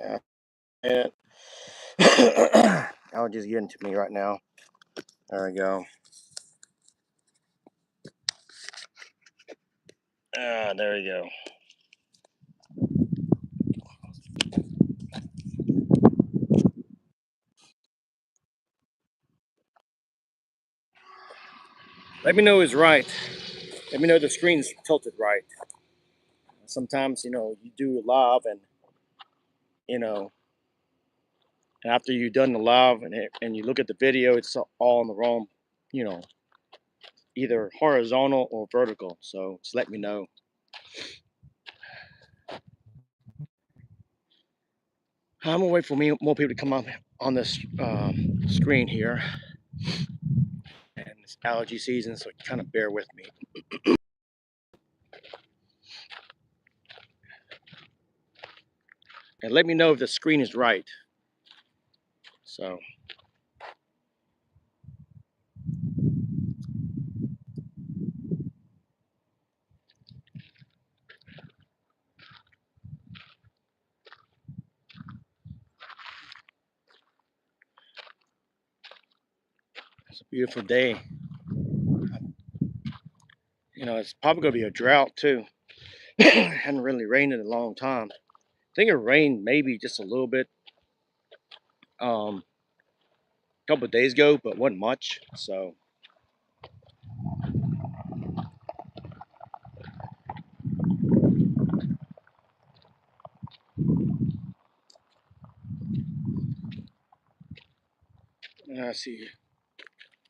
Yeah. And I'll just get into me right now. There we go. There we go. Let me know it's right. Let me know the screen's tilted right. Sometimes, you do live you know, and after you've done the live and you look at the video, it's all in the wrong, you know, either horizontal or vertical. So just let me know. I'm gonna wait for more people to come up on this screen here. And it's allergy season, so kind of bear with me. And let me know if the screen is right. So it's a beautiful day. It's probably gonna be a drought too. It hadn't really rained in a long time. I think it rained maybe just a little bit a couple of days ago, but wasn't much. So I see.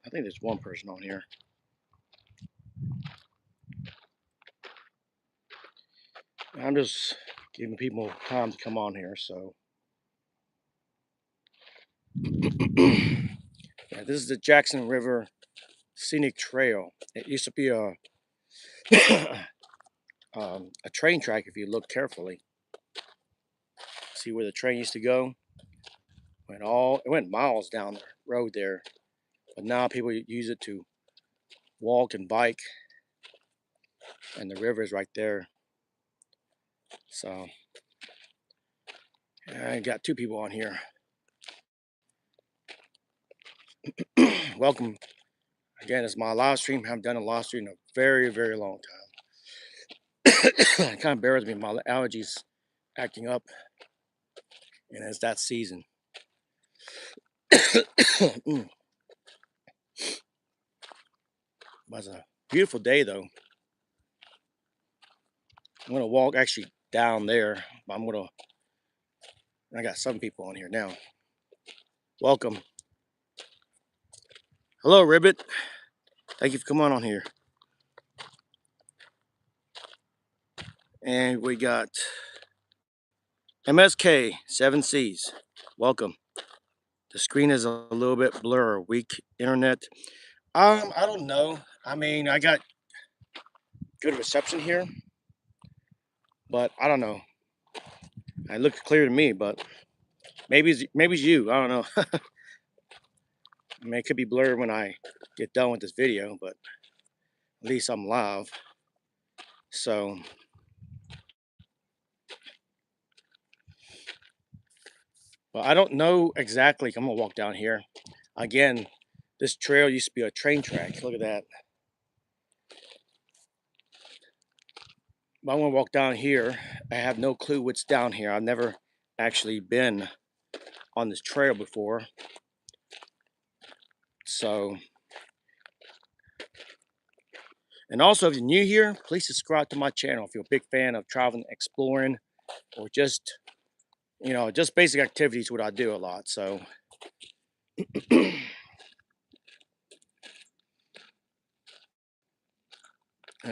I think there's one person on here. I'm just giving people time to come on here. So yeah, this is the Jackson River Scenic Trail. It used to be a a train track if you look carefully. See where the train used to go? It went miles down the road there, but now people use it to walk and bike, and the river is right there. So I got two people on here. Welcome again. It's my live stream. I haven't done a live stream in a very, very long time. It kind of bears me. My allergies acting up, and it's that season. It was a beautiful day, though. I'm gonna walk actually down there. I got some people on here now. Welcome. Hello, Ribbit. Thank you for coming on here. And we got MSK 7Cs. Welcome. The screen is a little bit blur. Weak internet. I don't know. I mean, I got good reception here, but I don't know. It looks clear to me, but maybe it's you. I don't know. I mean, it could be blurred when I get done with this video, but at least I'm live. So well, I don't know exactly. I'm gonna walk down here. Again, this trail used to be a train track. Look at that. But I'm gonna walk down here. I have no clue what's down here. I've never actually been on this trail before. So, and also if you're new here, please subscribe to my channel if you're a big fan of traveling, exploring, or just just basic activities, what I do a lot. So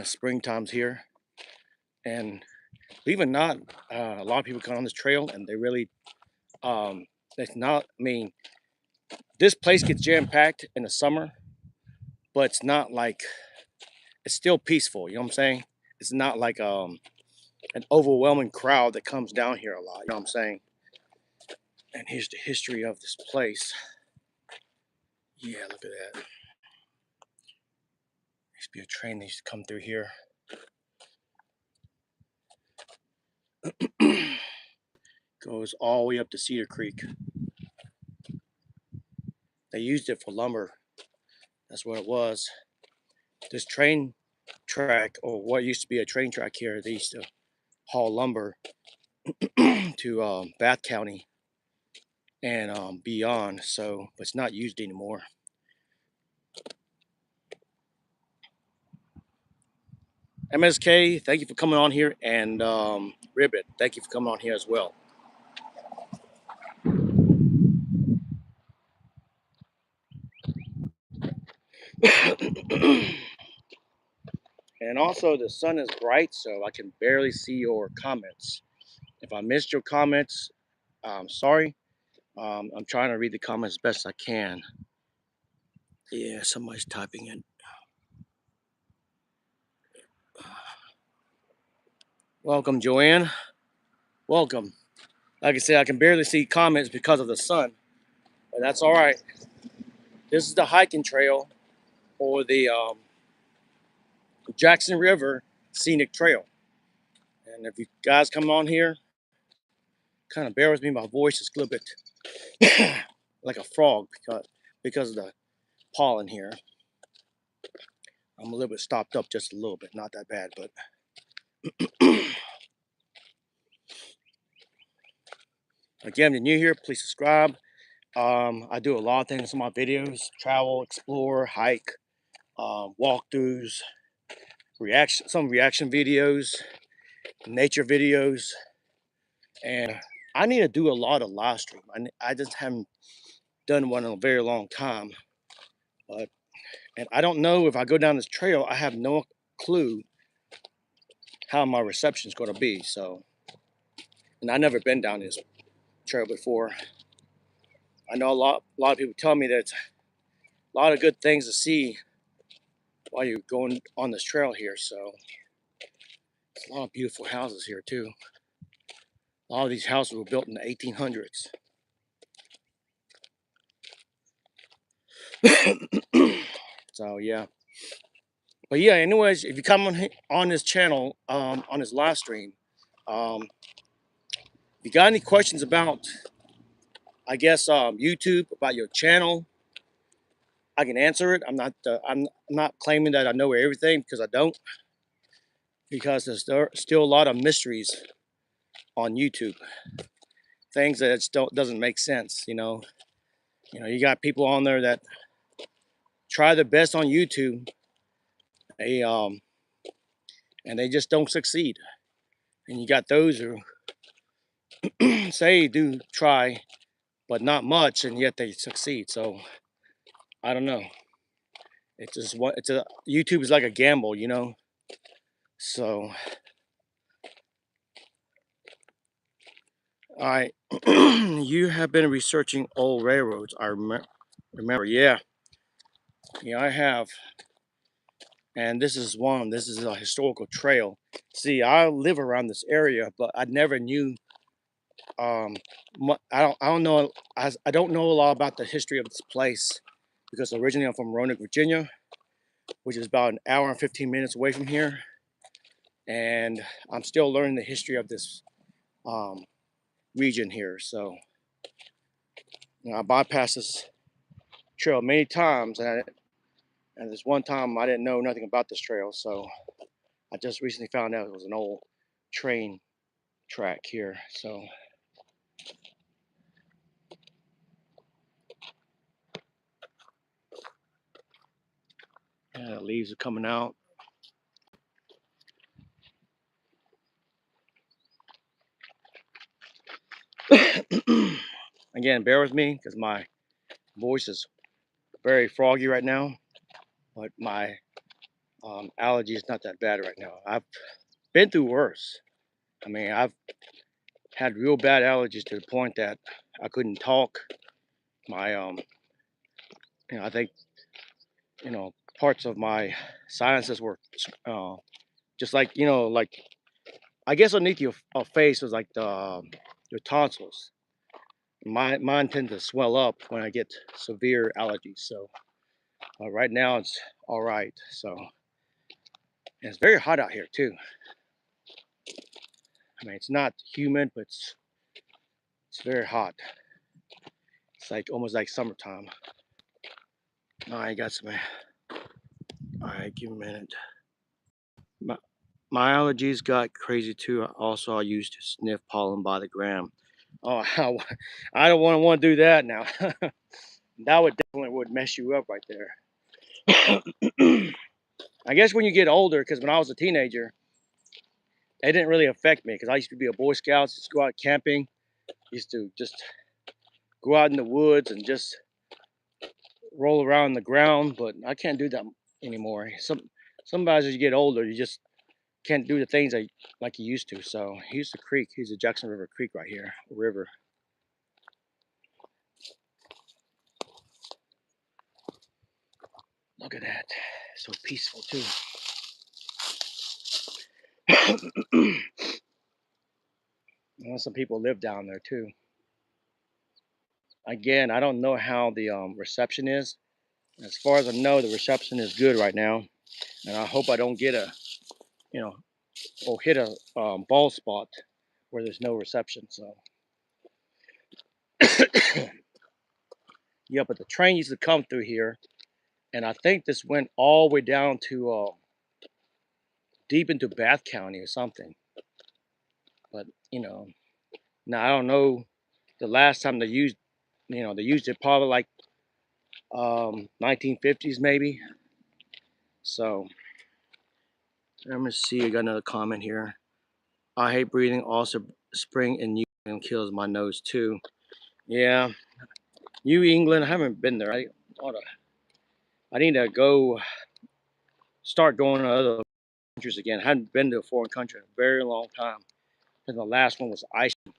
springtime's here, and believe it or not, a lot of people come on this trail and they really it's not, I mean, this place gets jam-packed in the summer, but it's not like, it's still peaceful, you know what I'm saying? it's not like an overwhelming crowd that comes down here a lot. You know what I'm saying? And here's the history of this place. Yeah, look at that. Used to be a train that used to come through here. Goes all the way up to Cedar Creek. They used it for lumber. That's what it was. This train track, or what used to be a train track here, they used to haul lumber to Bath County and beyond. So, but it's not used anymore. MSK, thank you for coming on here, and Ribbit, thank you for coming on here as well. And also, the sun is bright, so I can barely see your comments. If I missed your comments, I'm sorry. I'm trying to read the comments as best I can. Yeah, somebody's typing it. Welcome, Joanne. Welcome. Like I said, I can barely see comments because of the sun, but that's all right. This is the hiking trail or the Jackson River Scenic Trail. And if you guys come on here, kind of bear with me. My voice is a little bit like a frog because of the pollen here. I'm a little bit stopped up just a little bit, not that bad, but again, if you're new here, please subscribe. I do a lot of things in my videos: travel, explore, hike, walkthroughs, some reaction videos, nature videos, and I need to do a lot of live stream. I just haven't done one in a very long time, but and I don't know if I go down this trail. I have no clue how my reception is going to be. So, and I've never been down this trail before. I know a lot of people tell me that it's a lot of good things to see while you're going on this trail here. So, there's a lot of beautiful houses here too. A lot of these houses were built in the 1800s. So yeah, but yeah. Anyways, if you come on this channel, on this live stream, if you got any questions about, I guess, YouTube, about your channel, I can answer it. I'm not claiming that I know everything, because I don't. Because there's still a lot of mysteries on YouTube, things that still doesn't make sense. You got people on there that try their best on YouTube, they and they just don't succeed. And you got those who say do try, but not much, and yet they succeed. So I don't know. It's just what YouTube is like a gamble. So all right, you have been researching old railroads. I remember, yeah, I have, and this is one. This is a historical trail. See, I live around this area, but I never knew. I don't know. I don't know a lot about the history of this place, because originally I'm from Roanoke, Virginia, which is about an hour and 15 minutes away from here, and I'm still learning the history of this um, region here. So I bypassed this trail many times, and this one time I didn't know nothing about this trail, so I just recently found out it was an old train track here. So yeah, the leaves are coming out. Again, bear with me because my voice is very froggy right now, but my allergy is not that bad right now. I've been through worse. I mean, I've had real bad allergies to the point that I couldn't talk. My I think parts of my sinuses were just like like I guess underneath your face is like your tonsils. Mine tend to swell up when I get severe allergies. So right now it's all right. So and it's very hot out here too. I mean, it's not humid, but it's very hot. It's like almost like summertime. All right, got some. All right, give me a minute. My, my allergies got crazy too. Also, I used to sniff pollen by the gram. Oh, I don't want to do that now. That would definitely would mess you up right there. I guess when you get older, because when I was a teenager, it didn't really affect me because I used to be a Boy Scout, just go out camping, used to just go out in the woods and just roll around the ground. But I can't do that anymore. Sometimes as you get older, you just can't do the things like you used to. So here's the creek. Here's the Jackson River Creek right here. River. Look at that. So peaceful too. Well, some people live down there too. Again, I don't know how the reception is. As far as I know, the reception is good right now, and I hope I don't get you know, or hit a bald spot where there's no reception. So, yeah, but the train used to come through here, and I think this went all the way down to deep into Bath County or something. But now I don't know the last time they used, they used it probably like 1950s maybe. So let me see. I got another comment here. I hate breathing. Also, spring in New England kills my nose too. Yeah, New England. I haven't been there. I need to go start going to other countries again. I hadn't been to a foreign country in a very long time. And the last one was Iceland,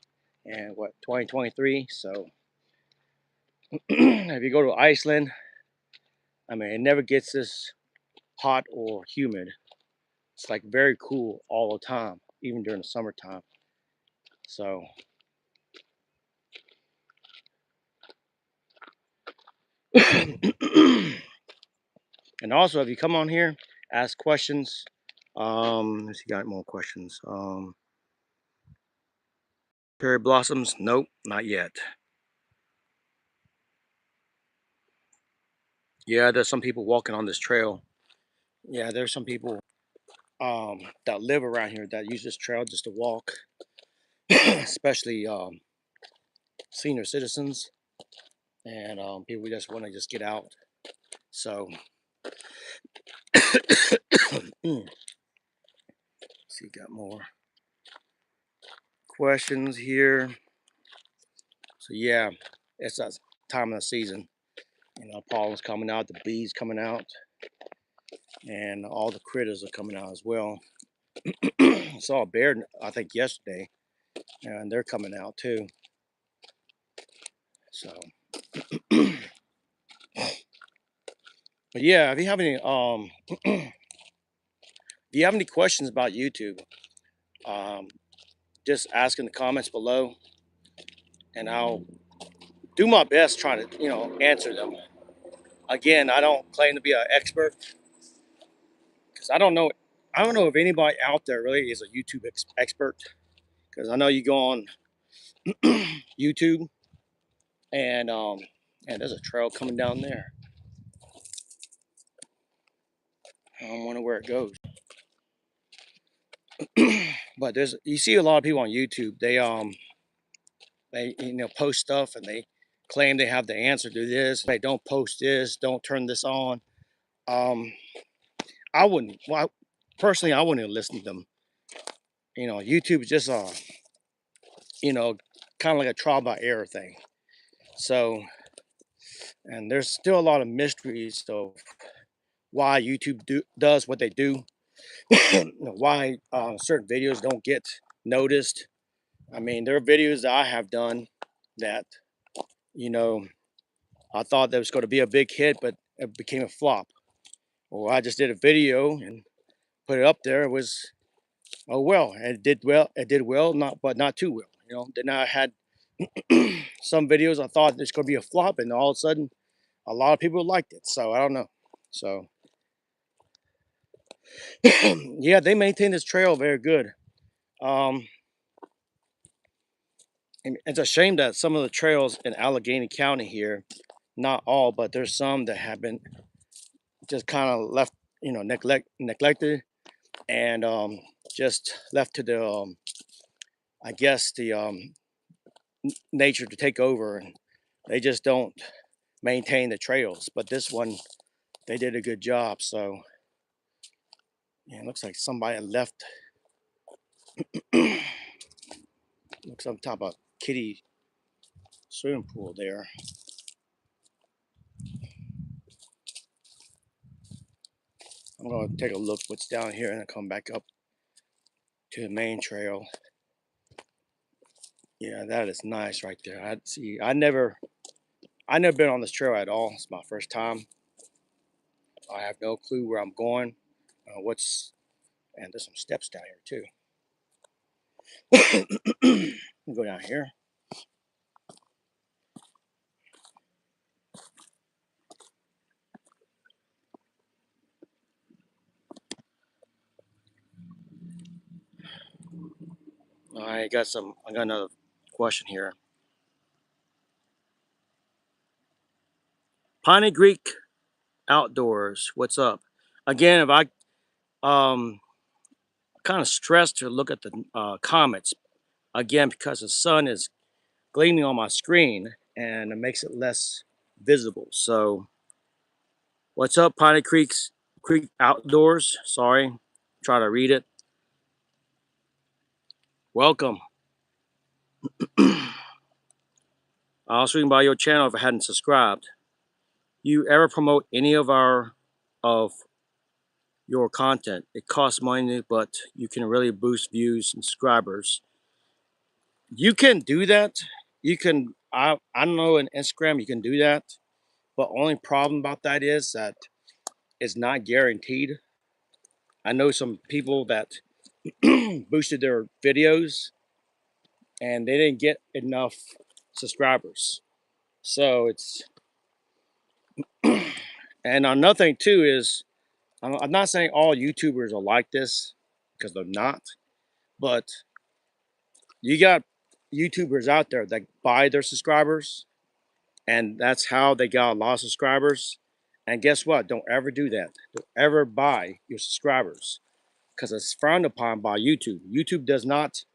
and what 2023. So if you go to Iceland, I mean, it never gets this hot or humid. It's like very cool all the time, even during the summertime. So, and also if you come on here, ask questions. Let's see, got more questions. Cherry blossoms? Nope, not yet. Yeah, there's some people walking on this trail. Yeah, there's some people that live around here that use this trail just to walk, especially senior citizens and people who just want to just get out. So, see, got more questions here. So yeah, it's that time of the season. Pollen's coming out, the bees coming out, and all the critters are coming out as well. I saw a bear, I think yesterday, and they're coming out too. So, but yeah, if you have any if you have any questions about YouTube, um, just ask in the comments below, and I'll do my best trying to answer them. Again, I don't claim to be an expert because I don't know. I don't know if anybody out there really is a YouTube expert because I know you go on YouTube and there's a trail coming down there. I don't wonder where it goes. But you see a lot of people on YouTube. They post stuff and they claim they have the answer to this. They don't post this. Don't turn this on. Um, I wouldn't. Well, personally, I wouldn't listen to them. YouTube is just you know, kind of like a trial by error thing. So, and there's still a lot of mysteries of why YouTube does what they do. Why certain videos don't get noticed. I mean, there are videos that I have done that, you know, I thought that was going to be a big hit, but it became a flop. Or I just did a video and put it up there. It was, oh well, it did well. It did well, not too well. You know, then I had some videos I thought it's going to be a flop, and all of a sudden, a lot of people liked it. So I don't know. So yeah, they maintain this trail very good. Um, and it's a shame that some of the trails in Allegheny County here, not all, but there's some that have been just kind of left, you know, neglected, and just left to the, I guess the nature to take over, and they just don't maintain the trails. But this one, they did a good job. So yeah, it looks like somebody left. Looks on top of kiddie swimming pool there. I'm gonna take a look what's down here and then come back up to the main trail. Yeah, that is nice right there. I see. I never been on this trail at all. It's my first time. I have no clue where I'm going. What's and there's some steps down here too. Go down here. I got some. I got another question here. Piney Creek Outdoors. What's up? Again, if I kind of stressed to look at the comments again because the sun is gleaming on my screen and it makes it less visible. So, what's up, Piney Creek Outdoors? Sorry, try to read it. Welcome. I was reading by your channel if I hadn't subscribed. You ever promote any of your content? It costs money, but you can really boost views and subscribers. You can do that. You can. I know in Instagram you can do that, but only problem about that is that it's not guaranteed. I know some people that boosted their videos and they didn't get enough subscribers. So it's and another thing too is I'm not saying all YouTubers are like this because they're not, but you got YouTubers out there that buy their subscribers, and that's how they got a lot of subscribers. And guess what? Don't ever do that. Don't ever buy your subscribers because it's frowned upon by YouTube. YouTube does not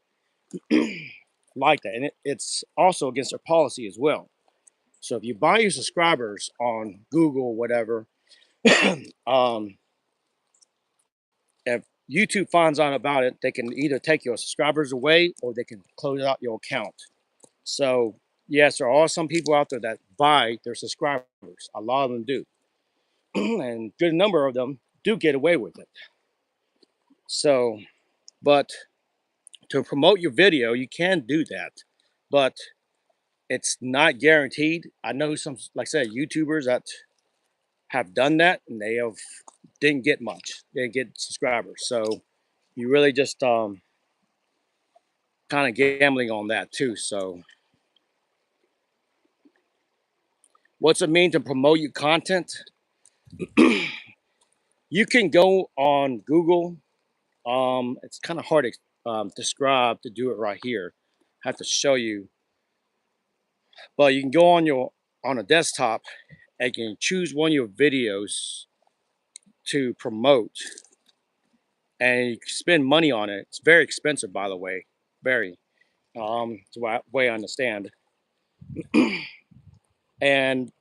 like that, and it's also against their policy as well. So if you buy your subscribers on Google, or whatever, um, if YouTube finds out about it, they can either take your subscribers away or they can close out your account. So yes, there are some people out there that buy their subscribers. A lot of them do, and a good number of them do get away with it. So, but to promote your video, you can do that, but it's not guaranteed. I know some, like I said, YouTubers that have done that and they have didn't get much. They didn't get subscribers. So you really just kind of gambling on that too. So what's it mean to promote your content? You can go on Google. It's kind of hard to describe to do it right here. I have to show you, but you can go on a desktop and you can choose one of your videos to promote, and you can spend money on it. It's very expensive, by the way, very. It's the way I understand, and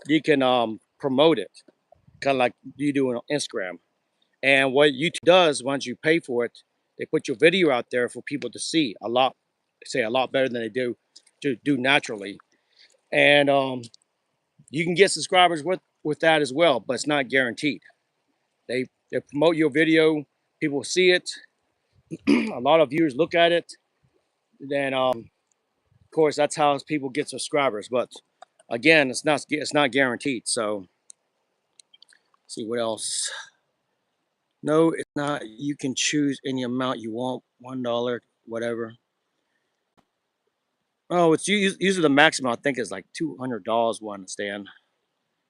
you can promote it, kind of like you do on Instagram. And what YouTube does once you pay for it, they put your video out there for people to see a lot better than they do naturally. And you can get subscribers with that as well, but it's not guaranteed. They promote your video, people see it, a lot of viewers look at it, then of course that's how people get subscribers. But again, it's not guaranteed. So let's see what else. No, it's not. You can choose any amount you want, $1, whatever. Oh, it's usually the maximum. I think is like $200. One understand.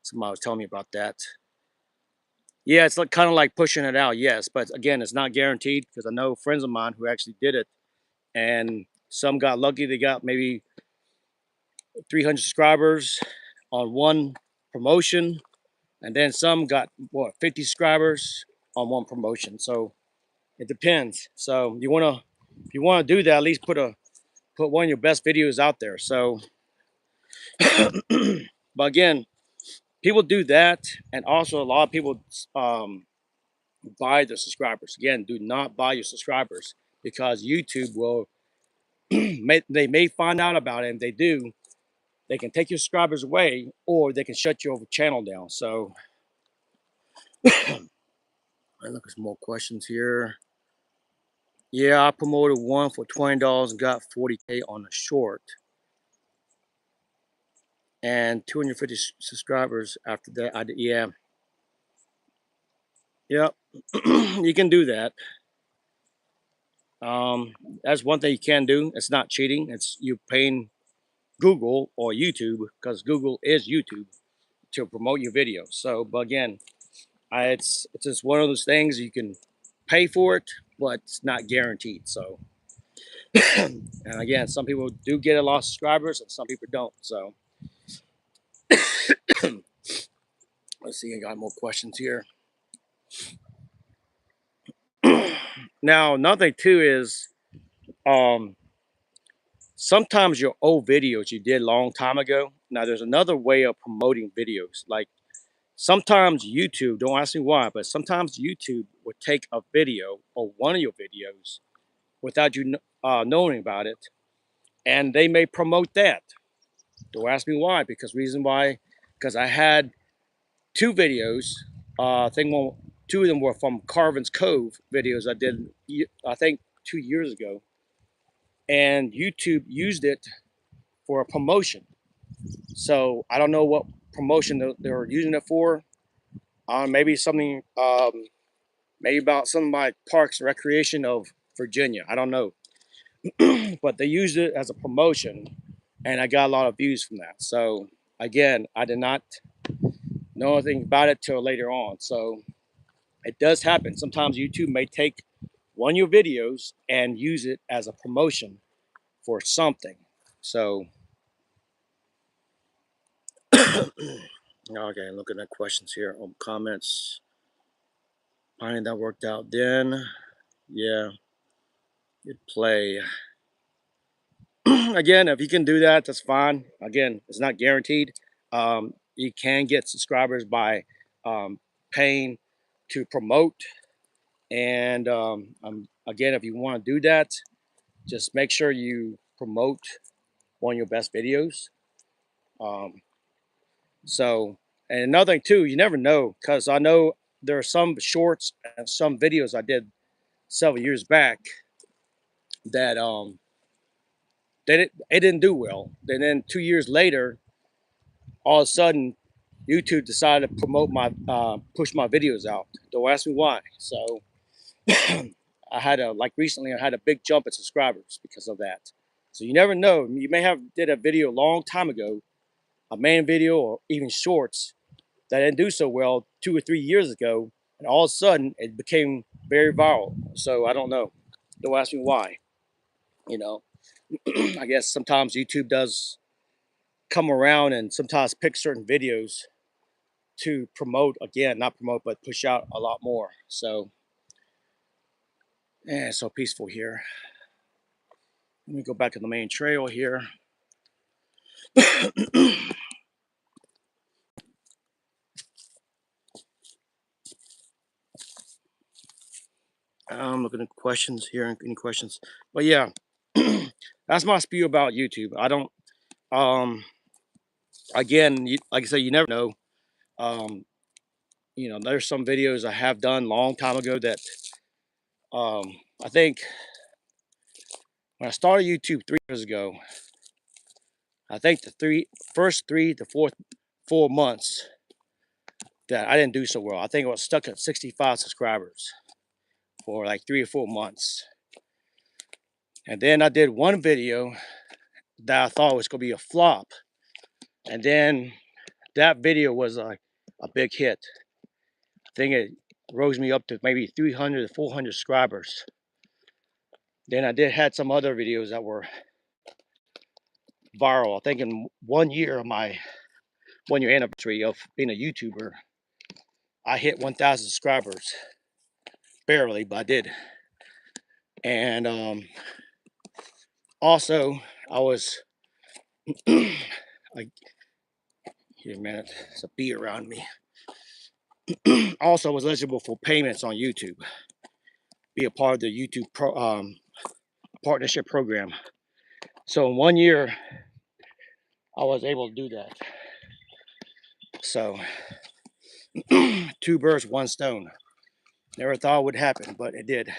Somebody was telling me about that. Yeah, it's like kind of like pushing it out. Yes, but again, it's not guaranteed because I know friends of mine who actually did it, and some got lucky. They got maybe 300 subscribers on one promotion, and then some got what 50 subscribers on one promotion. So it depends. So if you wanna do that, at least put one of your best videos out there. So, but again, people do that, and also a lot of people buy the subscribers. Again, do not buy your subscribers because YouTube will they may find out about it, and they do. They can take your subscribers away, or they can shut your channel down. So, I look at some more questions here. Yeah, I promoted one for $20 and got 40K on a short, and 250 subscribers after that. Yeah, yep, you can do that. Um, that's one thing you can do. It's not cheating. It's you paying Google or YouTube because Google is YouTube to promote your video. So, but again, it's just one of those things you can pay for it, but it's not guaranteed. So, and again, some people do get a lot of subscribers, and some people don't. So, let's see. I got more questions here. Now, another thing too is um, sometimes your old videos you did a long time ago. Now, there's another way of promoting videos. Like sometimes YouTube, don't ask me why, but sometimes YouTube would take a video or one of your videos without you knowing about it, and they may promote that. Don't ask me why, because reason why, because I had two videos. I think two of them were from Carvin's Cove videos I did, I think 2 years ago, and YouTube used it for a promotion. So I don't know what promotion they were using it for. Maybe something, maybe about some of my parks and recreation of Virginia. I don't know, but they used it as a promotion, and I got a lot of views from that. So again, I did not know anything about it till later on. So it does happen. Sometimes YouTube may take one of your videos and use it as a promotion for something. So, okay, looking at questions here, comments. Finding that worked out then. Yeah, good play. Again, if you can do that, that's fine. Again, it's not guaranteed. You can get subscribers by paying to promote. And again, if you want to do that, just make sure you promote one of your best videos. Um, so, and another thing too, you never know, because I know there are some shorts and some videos I did several years back that it didn't do well. And then 2 years later, all of a sudden, YouTube decided to promote my push my videos out. Don't ask me why. So I had a like recently I had a big jump in subscribers because of that. So you never know. You may have did a video a long time ago, a main video or even shorts that didn't do so well 2 or 3 years ago, and all of a sudden it became very viral. So I don't know. Don't ask me why. You know, I guess sometimes YouTube does come around and sometimes pick certain videos to promote again, not promote, but push out a lot more. So, yeah, it's so peaceful here. Let me go back to the main trail here. I'm looking at questions here. Any questions? But yeah, that's my spiel about YouTube. I don't. Again, like I said, you never know. Um, there's some videos I have done long time ago that um, I think when I started YouTube 3 years ago, I think the first 3 to 4 months that I didn't do so well. I think I was stuck at 65 subscribers. for like 3 or 4 months. And then I did one video that I thought was gonna be a flop. And then that video was a big hit. I think it rose me up to maybe 300 to 400 subscribers. Then I had some other videos that were viral. I think in 1 year of my 1 year anniversary of being a YouTuber, I hit 1,000 subscribers. Barely, but I did. And also, I was like, here a minute, there's a bee around me. Also, I was eligible for payments on YouTube. Be a part of the YouTube partnership program. So in 1 year, I was able to do that. So 2 birds, 1 stone. Never thought it would happen, but it did.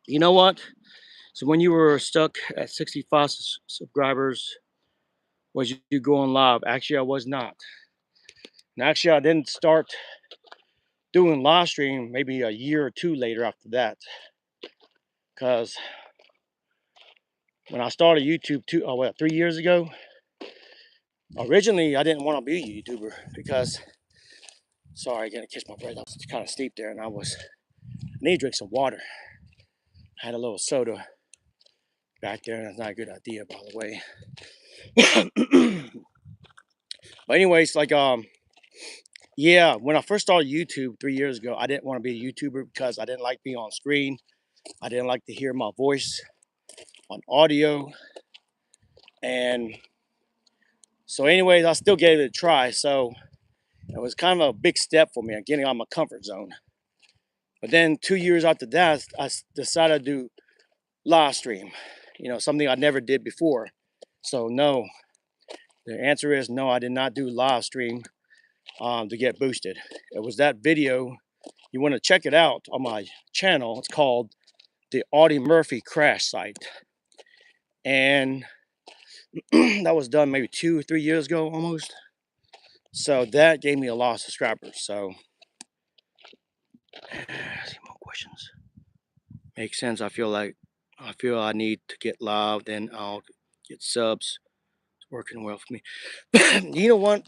You know what? So when you were stuck at 65 subscribers, was you going live? Actually, I was not. And actually, I didn't start doing live stream maybe a year or 2 later after that. Because when I started YouTube 3 years ago, originally I didn't want to be a YouTuber because, sorry, I gotta catch my breath. I was kind of steep there, and I need to drink some water. I had a little soda back there, and that's not a good idea, by the way. But anyways, like yeah, when I first started YouTube 3 years ago, I didn't want to be a YouTuber because I didn't like being on screen. I didn't like to hear my voice on audio. And so anyways, I still gave it a try. So it was kind of a big step for me, getting out of my comfort zone. But then 2 years after that, I decided to do live stream, something I never did before. So no, the answer is no, I did not do live stream to get boosted. It was that video. You want to check it out on my channel. It's called the Audie Murphy Crash Site. And that was done maybe 2 or 3 years ago almost. So that gave me a lot of subscribers. So see more questions. Makes sense. I feel I need to get live, then I'll get subs. It's working well for me. You know what?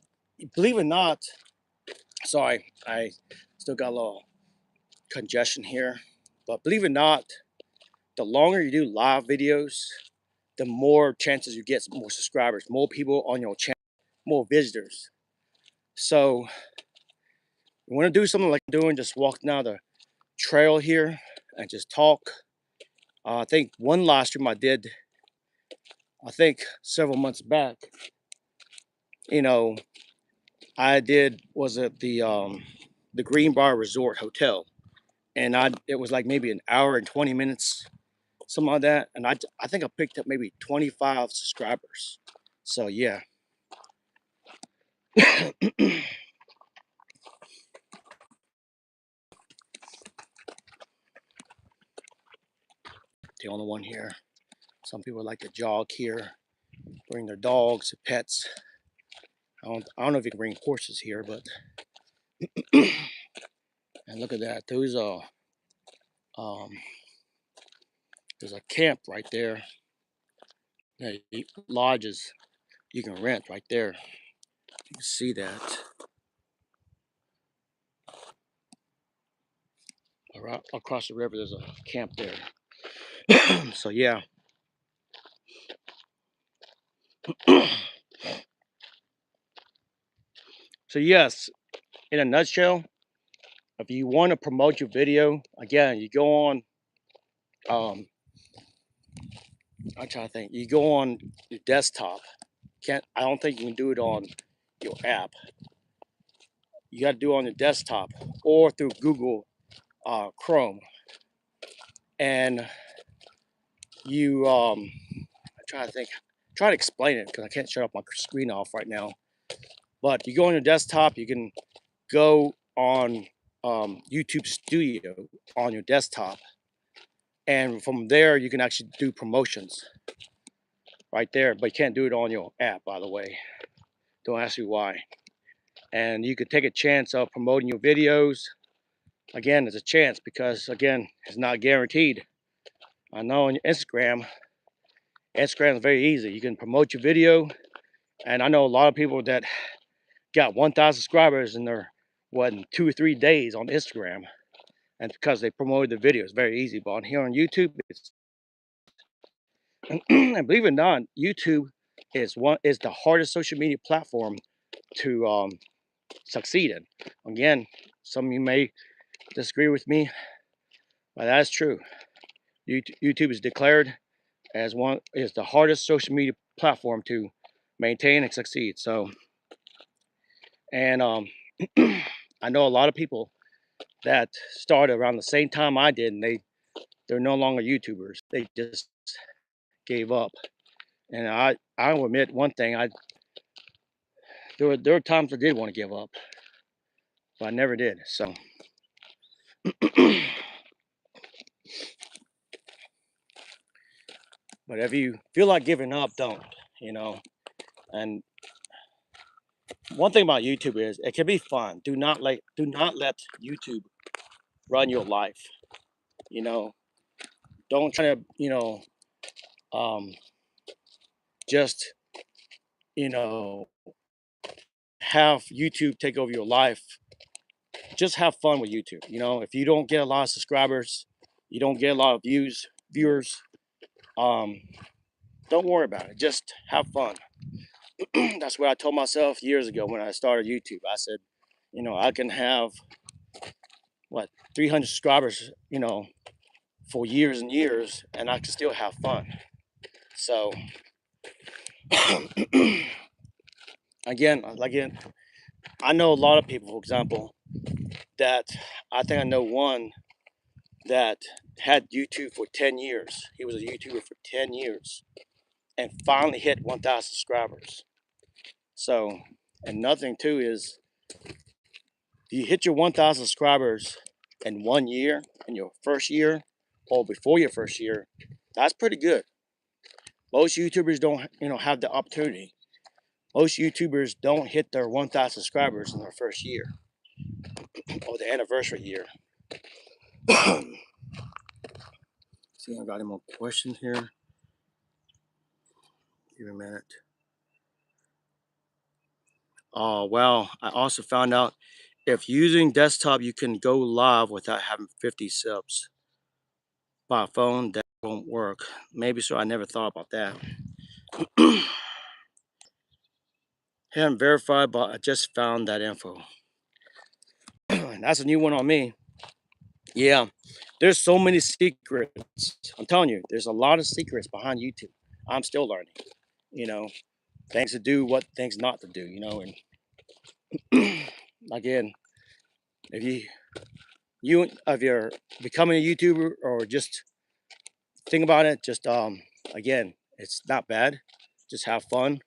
Believe it or not, sorry, I still got a little congestion here. But believe it or not, the longer you do live videos, the more chances you get more subscribers, more people on your channel, more visitors. So you want to do something like I'm doing, just walk down the trail here and just talk. I think one live stream I did, I think several months back, I did was at the Green Bar Resort Hotel, and it was like maybe an hour and 20 minutes, something like that, and I think I picked up maybe 25 subscribers. So yeah. The only one here. Some people like to jog here, bring their dogs, pets. I don't know if you can bring horses here, but and look at that. Those are there's a camp right there. Lodges you can rent right there. You can see that. Right across the river, there's a camp there. So yeah. So yes, in a nutshell, if you want to promote your video, again, you go on. I'm trying to think. You go on your desktop. I don't think you can do it on your app. You got to do it on your desktop or through Google Chrome. And you, I'm trying to think. Try to explain it because I can't shut up my screen off right now. But you go on your desktop, you can go on YouTube Studio on your desktop, and from there you can actually do promotions right there. But you can't do it on your app, by the way. Don't ask me why. And you could take a chance of promoting your videos. Again, it's a chance because, again, it's not guaranteed. I know on Instagram is very easy. You can promote your video. And I know a lot of people that got 1,000 subscribers in their, in 2 or 3 days on Instagram. And because they promoted the video, it's very easy. But on here on YouTube, it's and believe it or not, YouTube is the hardest social media platform to succeed in. Again, some of you may disagree with me, but that's true. YouTube is declared as the hardest social media platform to maintain and succeed. So, and I know a lot of people that started around the same time I did, and they're no longer YouTubers. They just gave up. And I will admit one thing. There were times I did want to give up, but I never did. So, but if you feel like giving up, don't. You know. And one thing about YouTube is it can be fun. Do not let YouTube run your life. You know. Don't try to um, just have YouTube take over your life. Just have fun with YouTube. If you don't get a lot of subscribers, you don't get a lot of viewers, um, don't worry about it. Just have fun. That's what I told myself years ago when I started YouTube. I said, I can have 300 subscribers, for years and years, and I can still have fun. So again, I know a lot of people, for example, that I think I know one that had YouTube for 10 years. He was a YouTuber for 10 years and finally hit 1,000 subscribers. So, and nothing too is you hit your 1,000 subscribers in 1 year, in your first year, or before your first year, that's pretty good. Most YouTubers don't, have the opportunity. Most YouTubers don't hit their 1,000 subscribers in their first year or the anniversary year. See, I got any more questions here. Give me a minute. Oh, well, I also found out if using desktop, you can go live without having 50 subs. By phone, that won't work. Maybe so. I never thought about that. Haven't verified, but I just found that info. That's a new one on me. Yeah, there's so many secrets. I'm telling you, there's a lot of secrets behind YouTube. I'm still learning. You know, things to do, what things not to do. And again, if if you're becoming a YouTuber or just think about it, just again, it's not bad. Just have fun.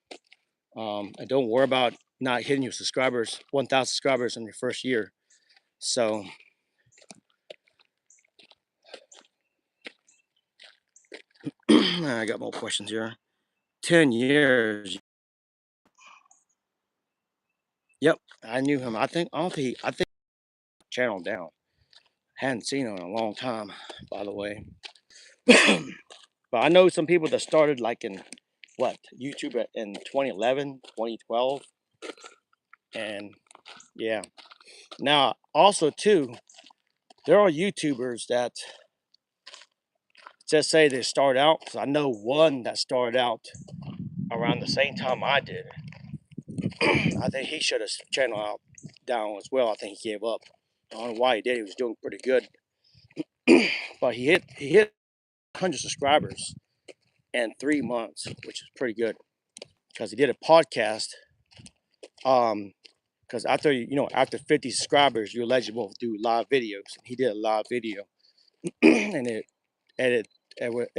And don't worry about not hitting your subscribers, 1,000 subscribers in your first year. So, I got more questions here. 10 years. Yep, I knew him. I think channel down. Hadn't seen him in a long time, by the way. But I know some people that started like in YouTube in 2011, 2012. And yeah. Now, also too, there are YouTubers that just say they start out. Because I know one that started out around the same time I did. I think he shut his channel out down as well. I think he gave up. I don't know why he did. He was doing pretty good, but he hit 100 subscribers in 3 months, which is pretty good because he did a podcast. Because after 50 subscribers, you're eligible to do live videos. He did a live video, and it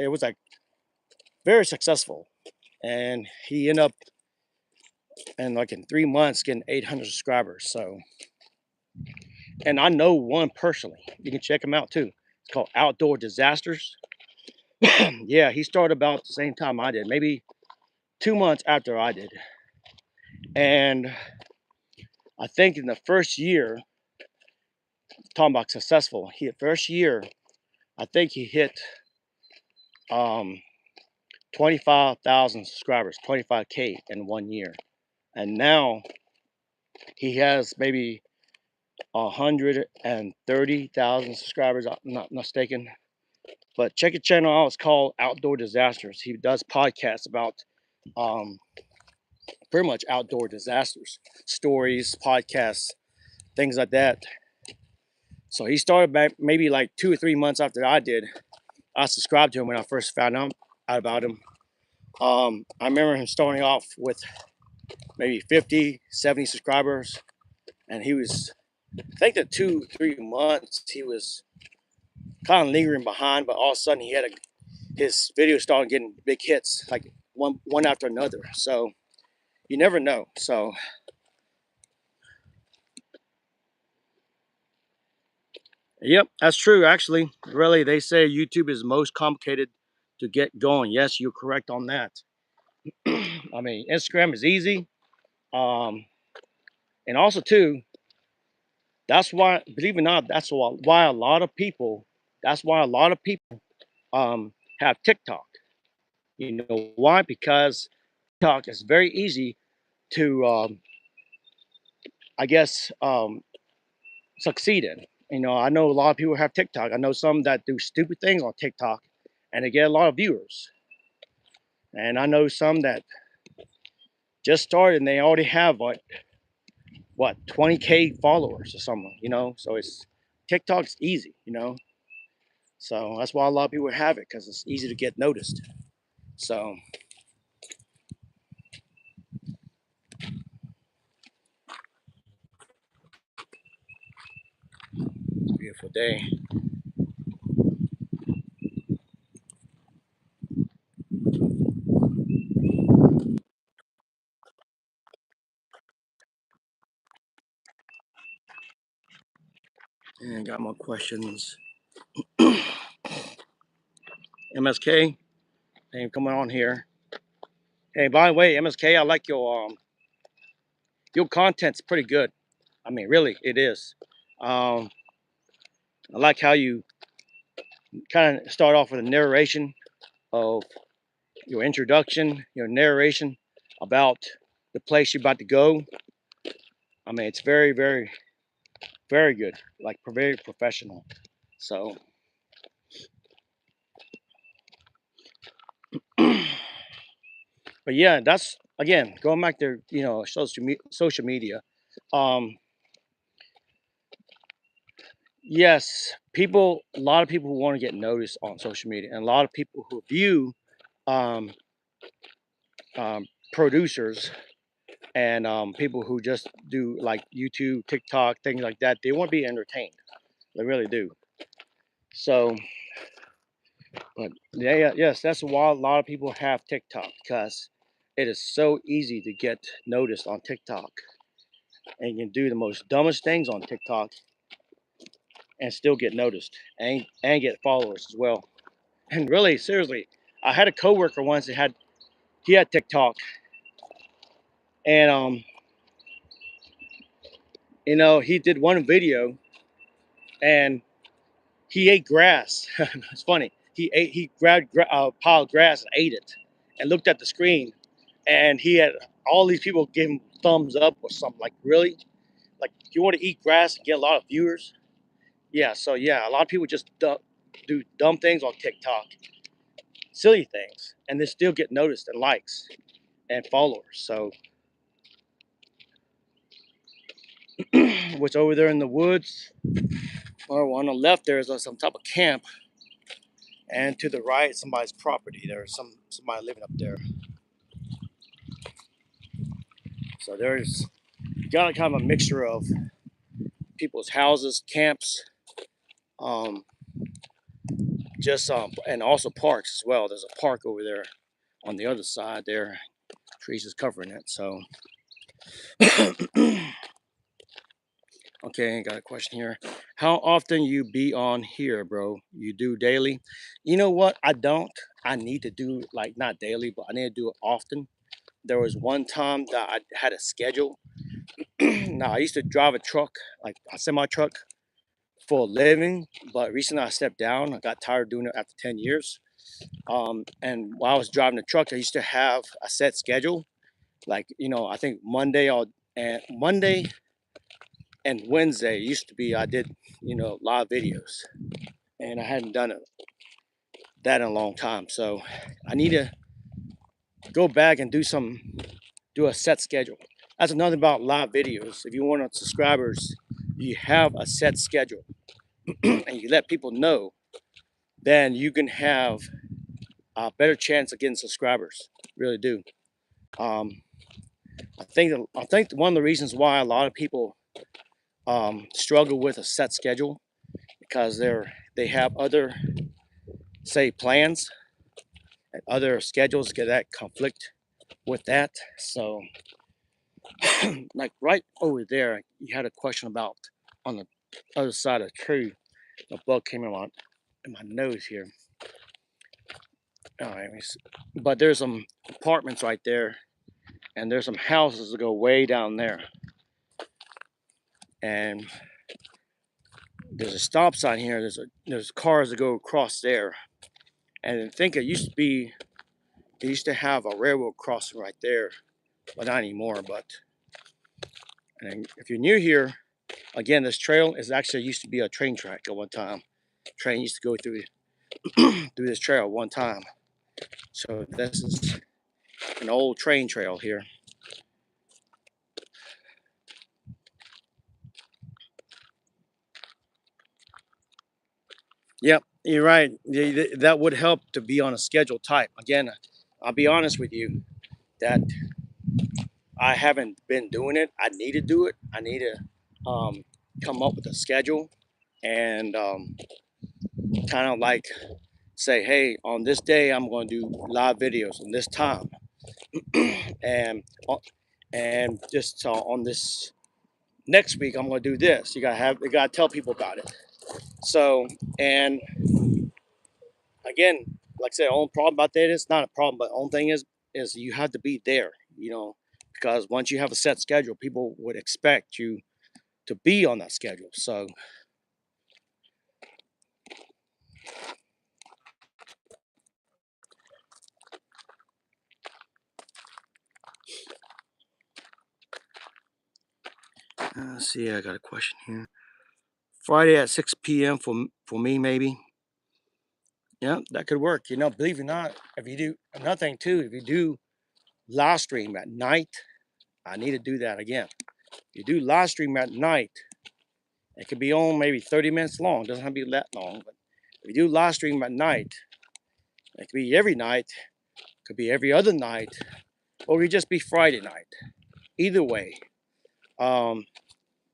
was like very successful, and he ended up in 3 months getting 800 subscribers. So, and I know one personally. You can check him out too. It's called Outdoor Disasters. Yeah, he started about the same time I did, maybe 2 months after I did. And I think in the first year, talking about successful, first year, I think he hit um 25,000 subscribers, 25K in 1 year. And now he has maybe 130,000 subscribers, I'm not mistaken. But check his channel out. It's called Outdoor Disasters. He does podcasts about um, pretty much outdoor disasters, stories, podcasts, things like that. So he started back maybe like 2 or 3 months after I did. I subscribed to him when I first found out about him. I remember him starting off with maybe 50, 70 subscribers. And he was, I think the 2, 3 months, he was kind of lingering behind, but all of a sudden his videos started getting big hits, like one after another. So you never know. So yep, that's true. Actually, really, they say YouTube is most complicated to get going. Yes, you're correct on that. I mean, Instagram is easy, um, and also too, that's why, believe it or not, why a lot of people, that's why a lot of people have TikTok. You know why? Because TikTok is very easy to, I guess, succeed in. You know, I know a lot of people have TikTok. I know some that do stupid things on TikTok, and they get a lot of viewers. And I know some that just started and they already have what 20K followers or something. You know, so it's TikTok's easy. You know, so that's why a lot of people have it because it's easy to get noticed. So it's a beautiful day. And got more questions. MSK, hey, coming on here. Hey, by the way, MSK, I like your content's pretty good. I mean, really, it is. Um, I like how you kind of start off with a narration of your introduction, your narration about the place you're about to go. I mean, it's very, very, very good, like very professional. So, but yeah, that's again going back to social media. Um, yes, a lot of people who want to get noticed on social media, and a lot of people who view um, um, producers and people who just do like YouTube, TikTok, things like that. They want to be entertained. They really do. So, but yeah, yes, that's why a lot of people have TikTok because it is so easy to get noticed on TikTok, and you can do the most dumbest things on TikTok and still get noticed and get followers as well. And really, seriously, I had a coworker once that he had TikTok, and he did one video and he ate grass. It's funny. He grabbed a pile of grass and ate it, and looked at the screen, and he had all these people give him thumbs up or something. Like really, like you want to eat grass and get a lot of viewers? Yeah. So yeah, a lot of people just do dumb things on TikTok, silly things, and they still get noticed and likes and followers. So, which over there in the woods or on the left there is some type of camp, and to the right somebody's property. There's somebody living up there. So there's you got a kind of a mixture of people's houses, camps, um, just and also parks as well. There's a park over there on the other side there. Trees is covering it. So okay, got a question here. How often you be on here, bro? You do daily? You know what? I don't. I need to do like not daily, but I need to do it often there was one time that I had a schedule. Now I used to drive a truck, like a semi truck, for a living, but recently I stepped down. I got tired of doing it after 10 years. And while I was driving the truck, I used to have a set schedule. Like, I think Monday and Wednesday used to be I did, live videos. And I hadn't done that in a long time. So I need to go back and do a set schedule. That's another about live videos. If you want subscribers, you have a set schedule and you let people know, then you can have a better chance of getting subscribers. Really do. Um, I think one of the reasons why a lot of people struggle with a set schedule because they have other, say, plans and other schedules that conflict with that. So like right over there, you had a question about on the other side of the tree. A bug came in my nose here. All right, but there's some apartments right there, and there's some houses that go way down there, and there's a stop sign here. There's cars that go across there, and I think they used to have a railroad crossing right there, but not anymore. But and if you're new here, again, this trail is actually used to be a train track at one time. Train used to go through through this trail one time. So this is an old train trail here. Yep, you're right. That would help to be on a schedule type. Again, I'll be honest with you that I haven't been doing it. I need to do it. I need to come up with a schedule and kind of like say, hey, on this day I'm going to do live videos on this time, and just on this next week I'm going to do this. You gotta tell people about it. So and again, like I said, the only problem about that is not a problem, but the only thing is you have to be there, because once you have a set schedule, people would expect you to be on that schedule. So let's see, I got a question here. Friday at 6 p.m. for me, maybe. Yeah, that could work. Believe it or not, if you do another thing too, if you do live stream at night, I need to do that again. You do live stream at night, it could be on maybe 30 minutes long. It doesn't have to be that long, but if you do live stream at night, it could be every night, could be every other night, or it could just be Friday night. Either way, um,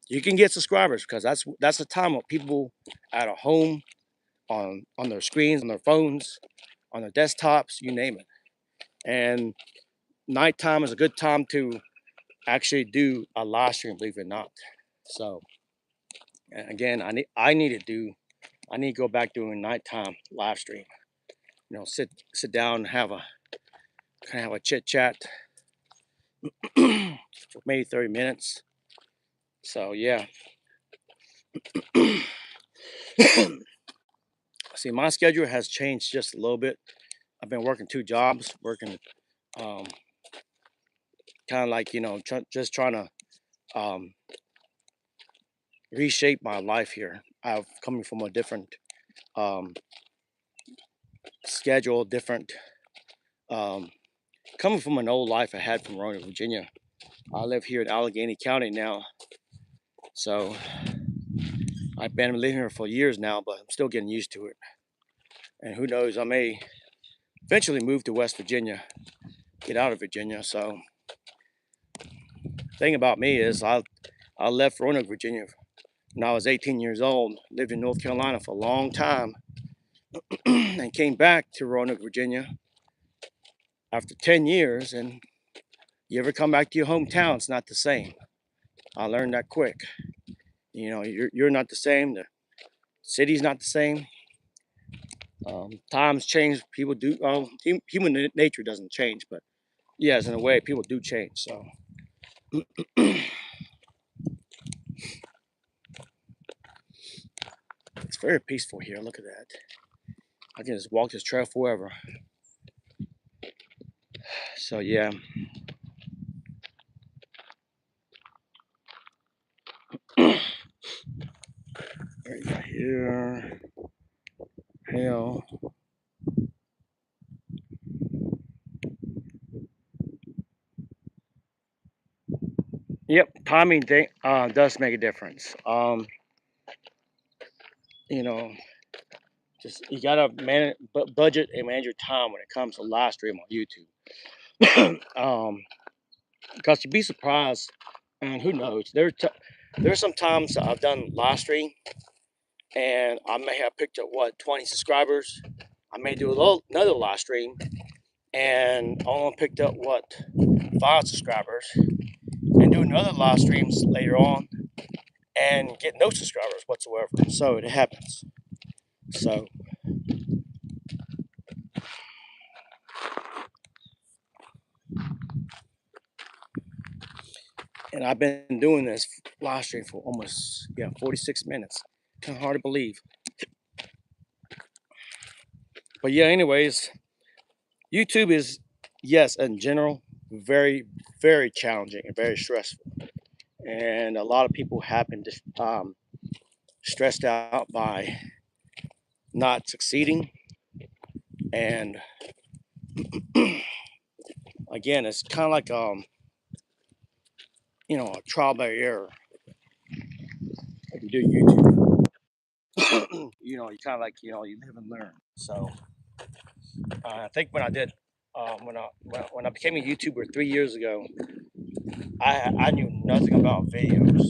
you can get subscribers because that's the time when people at a home on their screens, on their phones, on their desktops, you name it. And nighttime is a good time to actually do a live stream, believe it or not. So again, I need to go back doing nighttime live stream. Sit down and have a chit chat for maybe 30 minutes. So yeah. See, my schedule has changed just a little bit. I've been working two jobs, working um, kind of like just trying to um, reshape my life here. I've coming from a different um, schedule, different um, coming from an old life I had from Roanoke, Virginia. I live here in Allegheny County now, so I've been living here for years now, but I'm still getting used to it. And who knows, I may eventually move to West Virginia, get out of Virginia. So, the thing about me is, I left Roanoke, Virginia when I was 18 years old, lived in North Carolina for a long time, and came back to Roanoke, Virginia after 10 years. And you ever come back to your hometown, it's not the same. I learned that quick. You're not the same. The city's not the same. Times change. People do. Human nature doesn't change, but yes, in a way, people do change. So it's very peaceful here. Look at that. I can just walk this trail forever. So yeah, there you go here. Hell. Yep, timing does make a difference. You know, just you gotta manage budget and manage your time when it comes to live stream on YouTube. Because you'd be surprised, and who knows? There's some times I've done live stream and I may have picked up what 20 subscribers. I may do another live stream and only picked up what 5 subscribers, and do another live streams later on and get no subscribers whatsoever. So it happens. So, and I've been doing this live stream for almost 46 minutes. Kind of hard to believe. But yeah, anyways, YouTube is, yes, in general, very, very challenging and very stressful. And a lot of people have been just stressed out by not succeeding. And again, it's kind of like a trial by error. If you do YouTube, you kind of like you live and learn. So I think when I did when I became a YouTuber 3 years ago, I knew nothing about videos.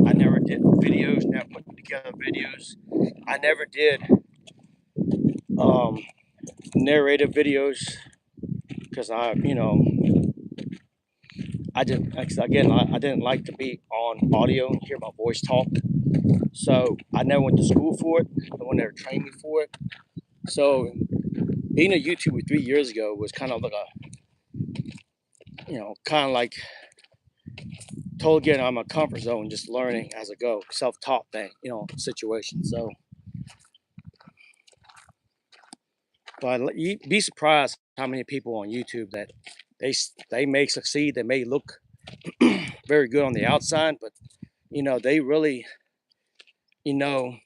I never did videos, never put together videos. I never did um, narrative videos because I didn't again I didn't like to be on audio and hear my voice talk. So I never went to school for it. No one ever trained me for it. So being a YouTuber 3 years ago was kind of like kind of like told again I'm a comfort zone, just learning as I go, self-taught thing, situation. So, but you'd be surprised how many people on YouTube that they may succeed, they may look very good on the outside, but they really, you know,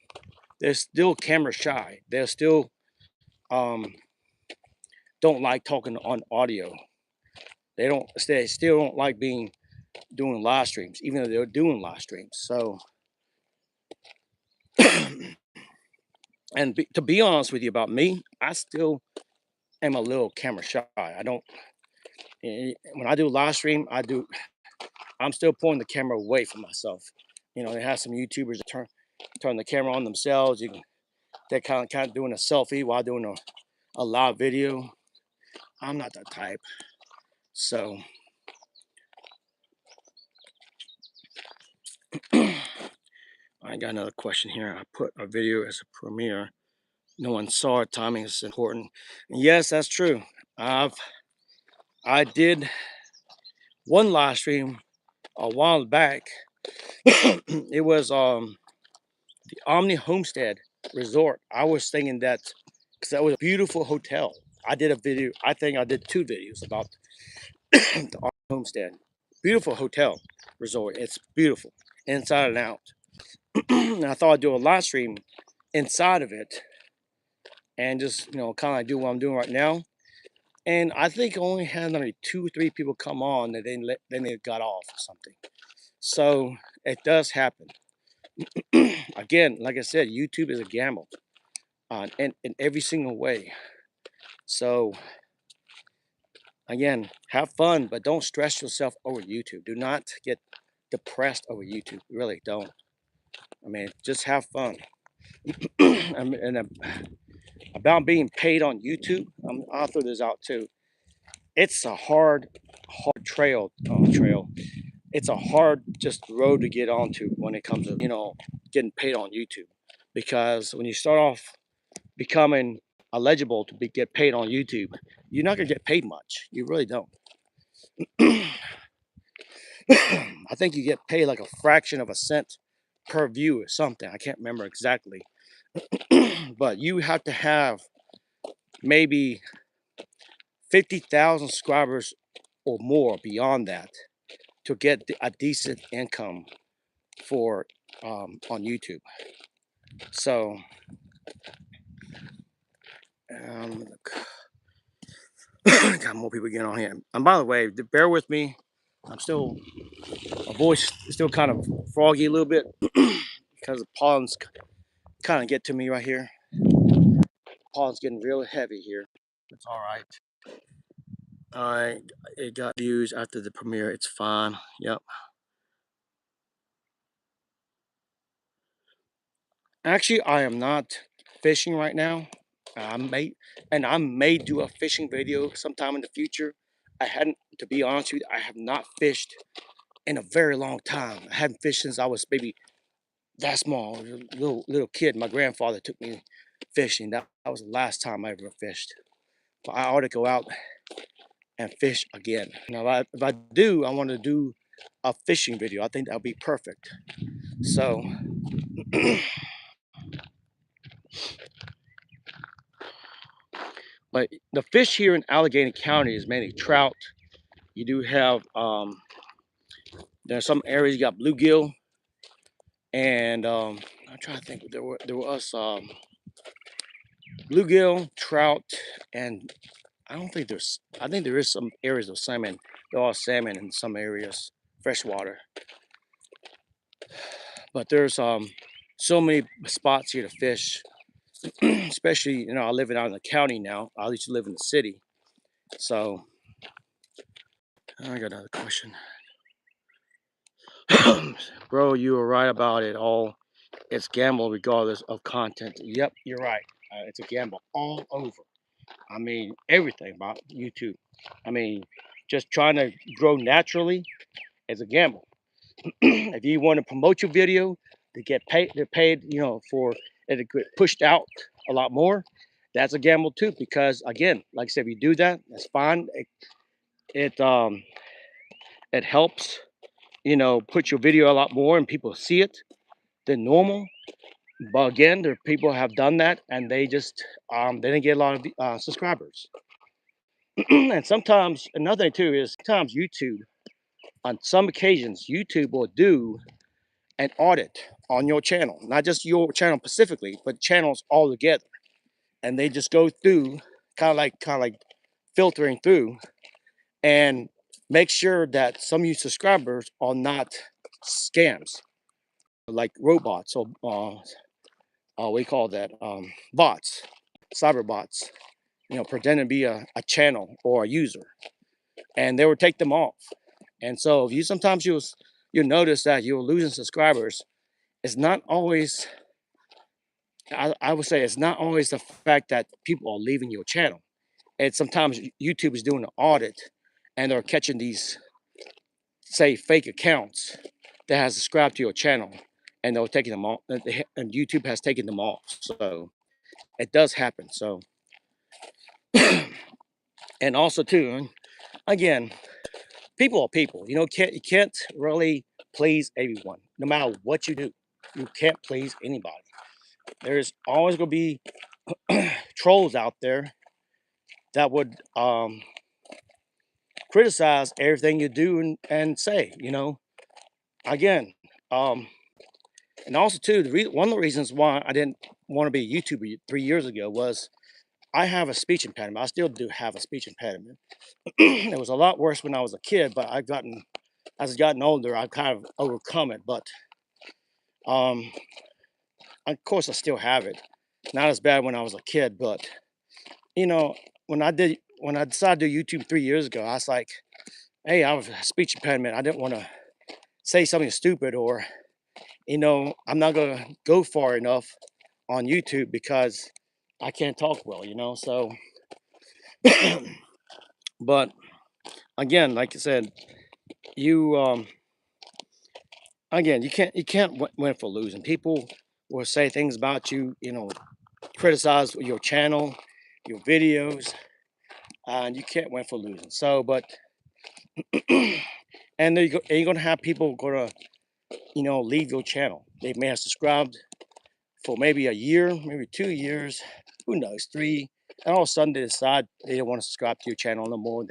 they're still camera shy. They're still um, don't like talking on audio. They still don't like doing live streams, even though they're doing live streams. So, to be honest with you about me, I still am a little camera shy. I don't when I do live stream, I'm still pulling the camera away from myself. They have some YouTubers that turn the camera on themselves. They're kind of doing a selfie while doing a live video. I'm not that type. So I got another question here. I put a video as a premiere. No one saw it. Timing is important. And yes, that's true. I did one live stream a while back. It was the Omni Homestead Resort. I was thinking that because that was a beautiful hotel. I did a video. I think I did 2 videos about the Omni Homestead. Beautiful hotel resort. It's beautiful inside and out. And I thought I'd do a live stream inside of it and just kind of like do what I'm doing right now. And I think I only had maybe 2 or 3 people come on that then they got off or something. So it does happen. Again, like I said, YouTube is a gamble in every single way. So again, have fun, but don't stress yourself over YouTube. Do not get depressed over YouTube. Really don't. I mean, just have fun. About being paid on YouTube, I'll throw this out too. It's a hard trail. It's a hard just road to get onto when it comes to getting paid on YouTube, because when you start off becoming eligible to get paid on YouTube, you're not gonna get paid much. You really don't. I think you get paid like a fraction of a cent per view or something. I can't remember exactly. But you have to have maybe 50,000 subscribers or more beyond that to get a decent income for on YouTube. So look, got more people getting on here. And by the way, bear with me. I'm still my voice is still kind of froggy a little bit because the pollen's kind of get to me right here. Pollen's getting real heavy here. It's all right. All right, it got views after the premiere. It's fine. Yep. Actually, I am not fishing right now. I may do a fishing video sometime in the future. I hadn't, to be honest with you, I have not fished in a very long time. I haven't fished since I was maybe that small, little kid. My grandfather took me fishing. That was the last time I ever fished. But I ought to go out and fish again. Now, if I do, I want to do a fishing video. I think that'll be perfect. So, but the fish here in Allegheny County is mainly trout. You do have there's some areas you got bluegill, and I'm trying to think. There were us bluegill, trout, and I don't think there's. I think there is some areas of salmon. There are salmon in some areas, freshwater. But there's so many spots here to fish, especially I live out in the county now. I used to live in the city, so I got another question. Bro, you were right about it all. It's gamble regardless of content. Yep, you're right. It's a gamble all over. I mean, everything about YouTube. I mean, just trying to grow naturally is a gamble. If you want to promote your video to get paid, they're paid, for it to get pushed out a lot more. That's a gamble too, because again, like I said, if you do that, that's fine. It it helps, put your video a lot more and people see it than normal. But again, there are people have done that and they just they didn't get a lot of subscribers. And sometimes another thing too is sometimes YouTube, on some occasions, YouTube will do an audit on your channel, not just your channel specifically, but channels all together, and they just go through, kind of like filtering through, and make sure that some of you subscribers are not scams, like robots or we call that bots, cyber bots, pretending to be a channel or a user, and they will take them off. And so if you sometimes you'll notice that you're losing subscribers. It's not always I would say it's not always the fact that people are leaving your channel. It's sometimes YouTube is doing an audit and they're catching these, say, fake accounts that has subscribed to your channel and they're taking them off, and YouTube has taken them off. So it does happen. So, and also too, again, people are people. You can't really please everyone, no matter what you do. You can't please anybody. There's always going to be trolls out there that would criticize everything you do and say. Again, um, and also too, one of the reasons why I didn't want to be a YouTuber 3 years ago was I have a speech impediment. I still do have a speech impediment. It was a lot worse when I was a kid, but as I've gotten older, I've kind of overcome it. But um, of course, I still have it. Not as bad when I was a kid, but you know, when I decided to do YouTube 3 years ago, I was like, hey, I have a speech impediment. I didn't want to say something stupid, or I'm not gonna go far enough on YouTube because I can't talk well. So, but again, like I said, you again, you can't win for losing. People will say things about you, criticize your channel, your videos, and you can't win for losing. So, but And you're gonna have people gonna, leave your channel. They may have subscribed for maybe a year, maybe 2 years, who knows, three, and all of a sudden they decide they don't want to subscribe to your channel no more.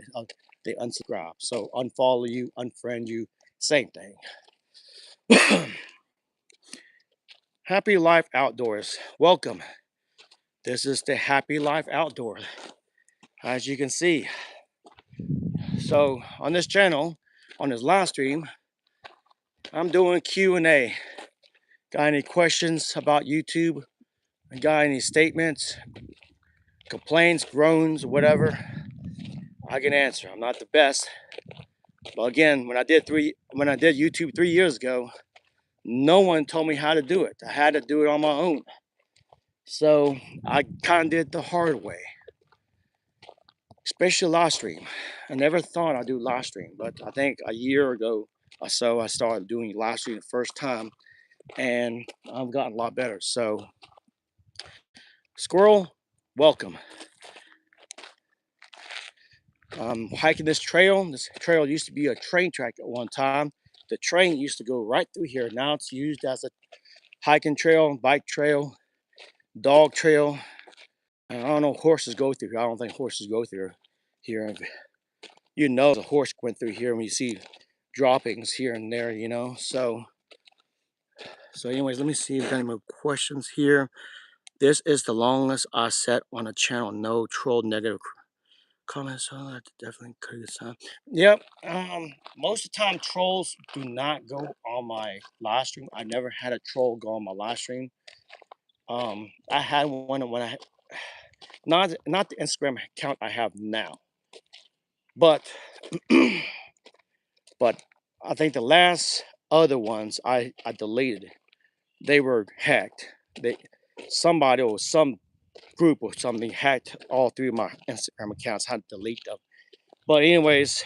They unsubscribe. So unfollow you, unfriend you, same thing. Happy Life Outdoors. Welcome. This is the Happy Life Outdoor, as you can see. So on this channel, on this live stream, I'm doing Q&A. Got any questions about YouTube? Got any statements, complaints, groans, whatever? I can answer. I'm not the best, but again, when I did YouTube 3 years ago, no one told me how to do it. I had to do it on my own. So I kind of did the hard way, especially live stream. I never thought I'd do live stream, but I think a year ago or so I started doing live stream the first time, and I've gotten a lot better. So Squirrel, welcome. I'm hiking this trail. This trail used to be a train track at one time. The train used to go right through here. Now it's used as a hiking trail, bike trail, dog trail. And I don't know, horses go through here. I don't think horses go through here. The horse went through here when you see droppings here and there, So anyways, let me see if there's any more questions here. This is the longest I set on a channel. No troll negative comments. So that definitely could get some. Yep. Most of the time trolls do not go on my live stream. I never had a troll go on my live stream. I had one when I not the Instagram account I have now, but but I think the last other ones I deleted. They were hacked. Somebody or some group or something hacked all three of my Instagram accounts. I had to delete them. But anyways,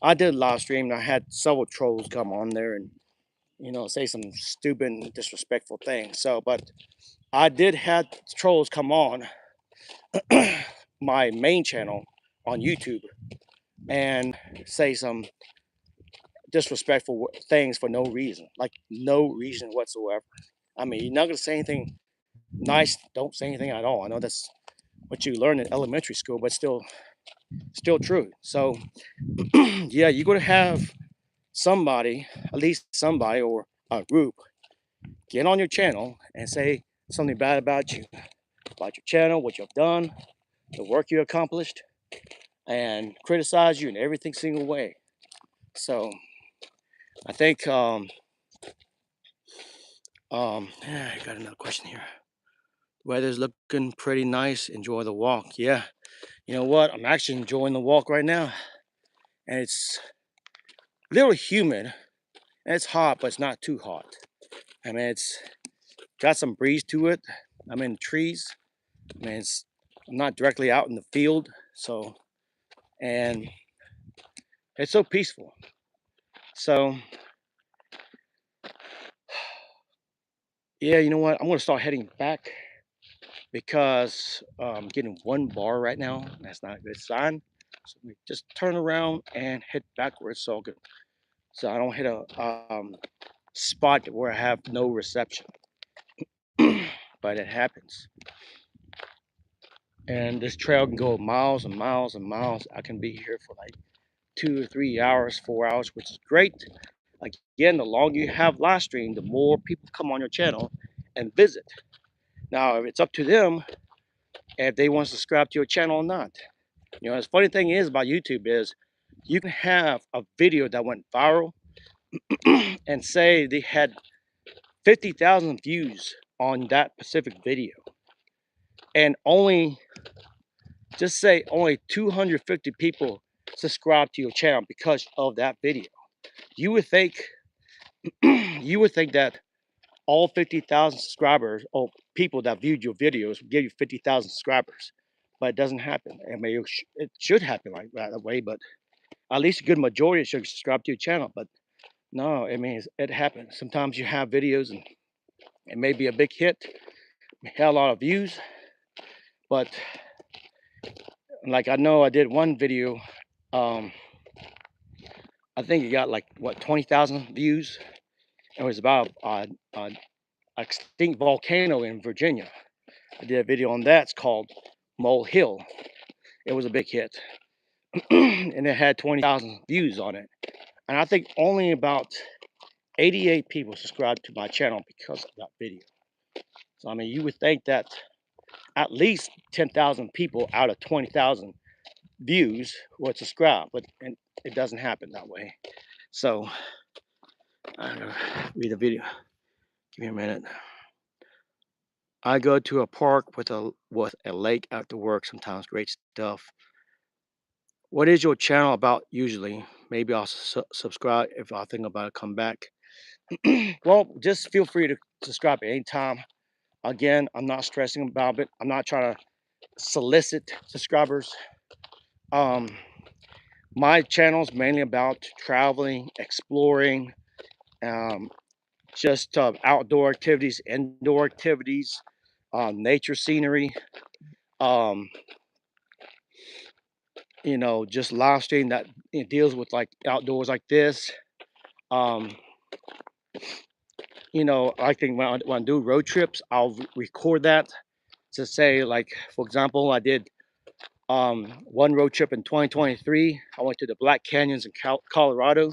I did live stream and I had several trolls come on there and say some stupid and disrespectful things. So, but I did have trolls come on my main channel on YouTube and say some disrespectful things for no reason, like no reason whatsoever. I mean, you're not gonna say anything nice. Don't say anything at all. I know that's what you learn in elementary school, but still true. So, yeah, you're gonna have somebody, at least somebody or a group, get on your channel and say something bad about your channel, what you've done, the work you accomplished, and criticize you in every single way. So I think I got another question here. Weather's looking pretty nice. Enjoy the walk. Yeah, you know what? I'm actually enjoying the walk right now, and it's a little humid and it's hot, but it's not too hot. I mean, it's got some breeze to it. I'm in the trees. I mean, I'm not directly out in the field, so and it's so peaceful. So yeah, you know what? I'm gonna start heading back because I'm getting one bar right now. That's not a good sign. So let me just turn around and head backwards so I don't hit a spot where I have no reception. But it happens. And this trail can go miles and miles and miles. I can be here for like 2 or 3 hours, 4 hours, which is great. Again, the longer you have live stream, the more people come on your channel and visit. Now, if it's up to them if they want to subscribe to your channel or not. The funny thing is about YouTube is you can have a video that went viral and say they had 50,000 views on that specific video, and just say only 250 people subscribe to your channel because of that video. You would think that all 50,000 subscribers or people that viewed your videos will give you 50,000 subscribers, but it doesn't happen. I mean, it should happen like that way, but at least a good majority should subscribe to your channel. But no, I mean, it happens. Sometimes you have videos and it may be a big hit, had a lot of views, but like I know I did one video, um, I think it got like what 20,000 views. It was about extinct volcano in Virginia. I did a video on that. It's called Mole Hill. It was a big hit, and it had 20,000 views on it. And I think only about 88 people subscribed to my channel because of that video. So I mean, you would think that at least 10,000 people out of 20,000 views would subscribe, but and it doesn't happen that way. So I'm gonna read the video. Give me a minute. I go to a park with a lake after work sometimes. Great stuff. What is your channel about usually? Maybe I'll subscribe if I think about it, come back. Well, just feel free to subscribe at any time. Again, I'm not stressing about it. I'm not trying to solicit subscribers. Um, my channel is mainly about traveling, exploring, um, just outdoor activities, indoor activities, nature scenery. Um, you know, just live stream that deals with like outdoors like this. Um, you know, I think when I do road trips, I'll record that to say, like, for example, I did one road trip in 2023. I went to the Black Canyons in Colorado.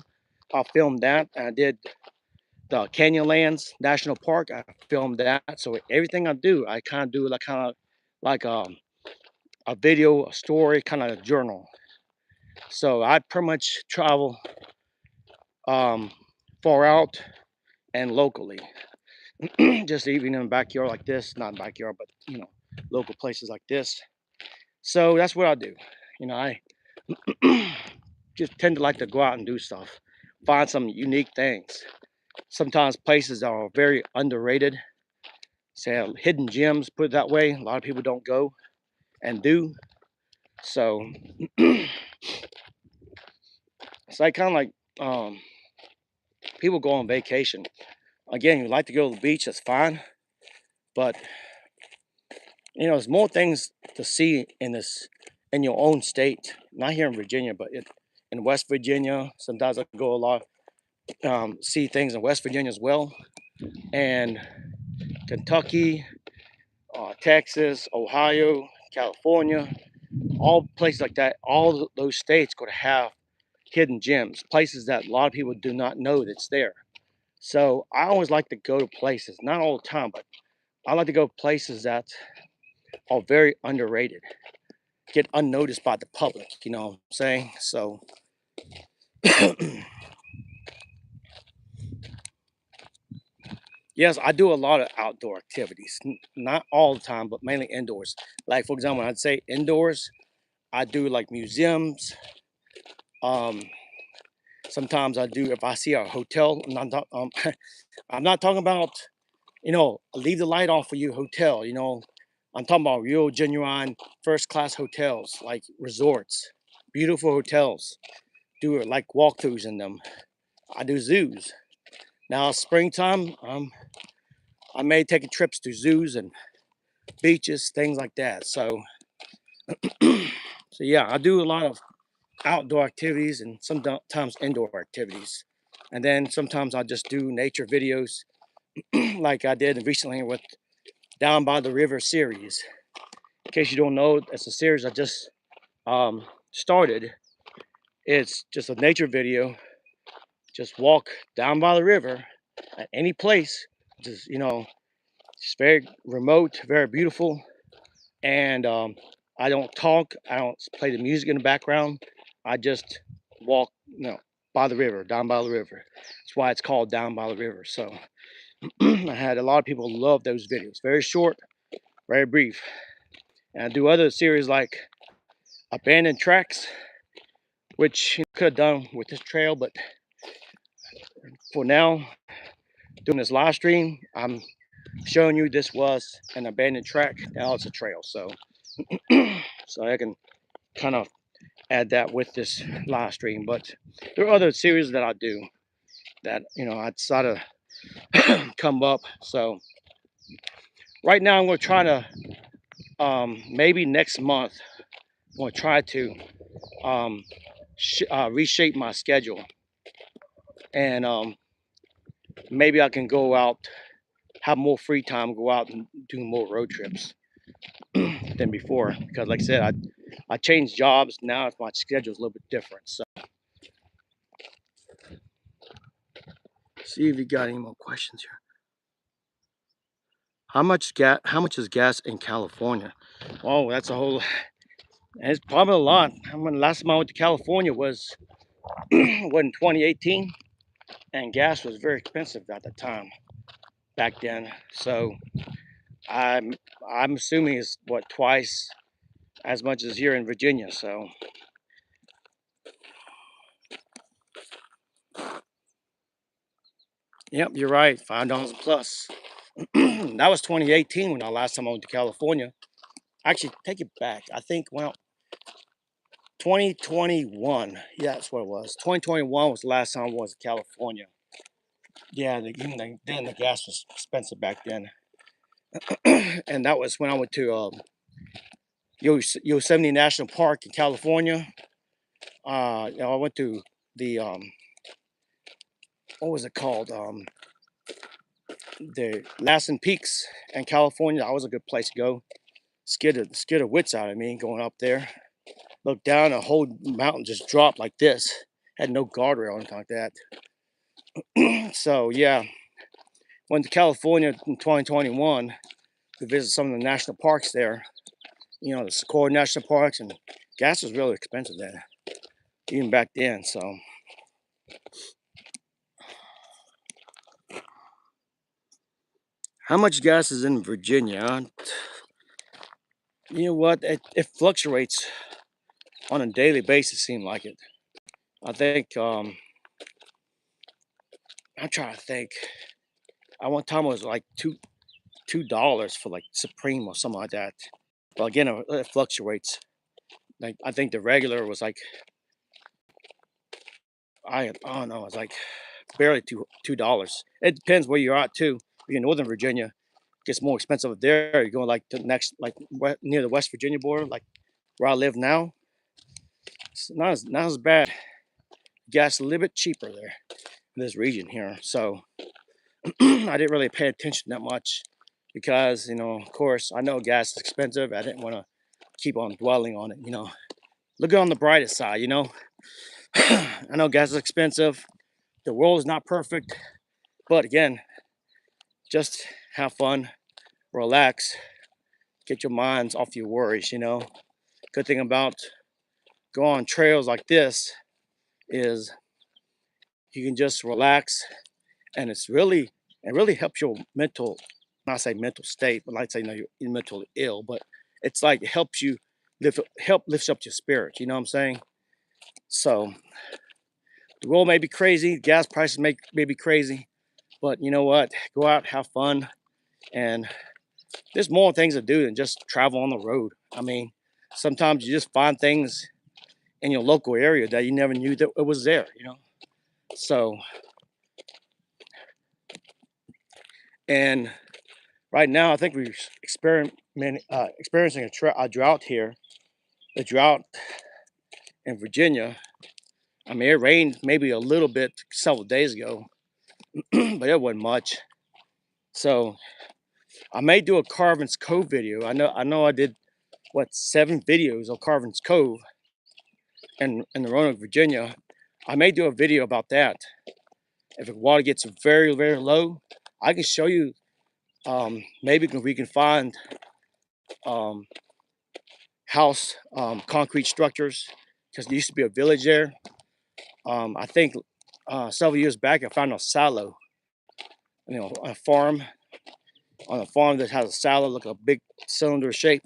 I filmed that. And I did the Canyonlands National Park. I filmed that. So everything I do, I kind of do like a video, a story, kind of a journal. So I pretty much travel far out and locally. Just even in the backyard like this, not backyard, but you know, local places like this. So that's what I do. You know, I just tend to like to go out and do stuff, find some unique things. Sometimes places are very underrated, say hidden gems, put it that way. A lot of people don't go and do. So it's like kind of like people go on vacation. Again, you like to go to the beach, that's fine, but you know, there's more things to see in your own state. Not here in Virginia, but in West Virginia. Sometimes I go a lot, see things in West Virginia as well, and Kentucky, Texas, Ohio, California, all places like that. All those states going to have hidden gems, places that a lot of people do not know that's there. So I always like to go to places, not all the time, but I like to go places that are very underrated, get unnoticed by the public, you know what I'm saying? So yes, I do a lot of outdoor activities, not all the time, but mainly indoors. Like for example, I'd say indoors, I do like museums. Um, sometimes I do if I see a hotel. I'm not talking about, you know, leave the light on for you hotel. You know, I'm talking about real genuine first class hotels, like resorts, beautiful hotels. Do it like walkthroughs in them. I do zoos. Now springtime, I may take trips to zoos and beaches, things like that. So, so yeah, I do a lot of outdoor activities and sometimes indoor activities. And then sometimes I just do nature videos like I did recently with Down by the River series. In case you don't know, it's a series I just started. It's just a nature video. Just walk down by the river at any place. Just, you know, it's very remote, very beautiful. And I don't talk. I don't play the music in the background. I just walk, you know, by the river, down by the river. That's why it's called Down by the River. So I had a lot of people love those videos. Very short, very brief. And I do other series like abandoned tracks, which you could have done with this trail, but for now, doing this live stream, I'm showing you this was an abandoned track. Now it's a trail. So, so I can kind of add that with this live stream. But there are other series that I do that, you know, I decided to come up. So right now I'm going to try to, maybe next month, I'm going to try to reshape my schedule. and maybe I can go out, have more free time, go out and do more road trips than before. Because like I said, I changed jobs. Now my schedule's a little bit different. So see if you got any more questions here. How much is gas in California? Oh, that's a whole. It's probably a lot. I mean, last time I went to California was in 2018, and gas was very expensive at the time back then. So I'm I'm assuming it's what, twice as much as here in Virginia. So yep, you're right. $5 plus. That was 2018 when I last time I went to California. Actually, take it back. I think 2021. Yeah, that's what it was. 2021 was the last time I was in California. Yeah, then the gas was expensive back then, and that was when I went to Yosemite National Park in California. I went to the what was it called? The Lassen Peaks in California. That was a good place to go. Scared the wits out of me going up there. Look down, a whole mountain just dropped like this. Had no guardrail or anything like that. So yeah, went to California in 2021 to visit some of the national parks there. You know, the Sequoia National Parks, and gas was really expensive then, even back then. So how much gas is in Virginia? You know what? It fluctuates on a daily basis. Seem like it. I think I'm trying to think. I one time it was like $2 for like Supreme or something like that. But again, it fluctuates. Like I think the regular was like I don't know, it's like barely $2. It depends where you're at too. If you're in Northern Virginia, it gets more expensive there. You're going like to the next, like near the West Virginia border, like where I live now. It's not as bad. Gas a little bit cheaper there in this region here. So I didn't really pay attention that much because, of course, I know gas is expensive. I didn't want to keep on dwelling on it. Look on the brightest side. I know gas is expensive. The world is not perfect, but again, just have fun, relax, get your minds off your worries. Good thing about going on trails like this is you can just relax, and it really helps your mental, not say mental state, but like say you're mentally ill, but it's like it helps you lifts up your spirit. You know what I'm saying? So the world may be crazy, gas prices may be crazy, but you know what? Go out, have fun, and there's more things to do than just travel on the road. I mean, sometimes you just find things in your local area that you never knew that it was there. So, and right now, I think we're experiencing a drought here. The drought in Virginia. I mean, it rained maybe a little bit several days ago, but it wasn't much. So I may do a Carvin's Cove video. I know I did what 7 videos of Carvin's Cove in the Roanoke, Virginia. I may do a video about that. If the water gets very, very low, I can show you. Maybe we can find um, house concrete structures because there used to be a village there. I think several years back I found a silo, on a farm that has a silo, like a big cylinder shape.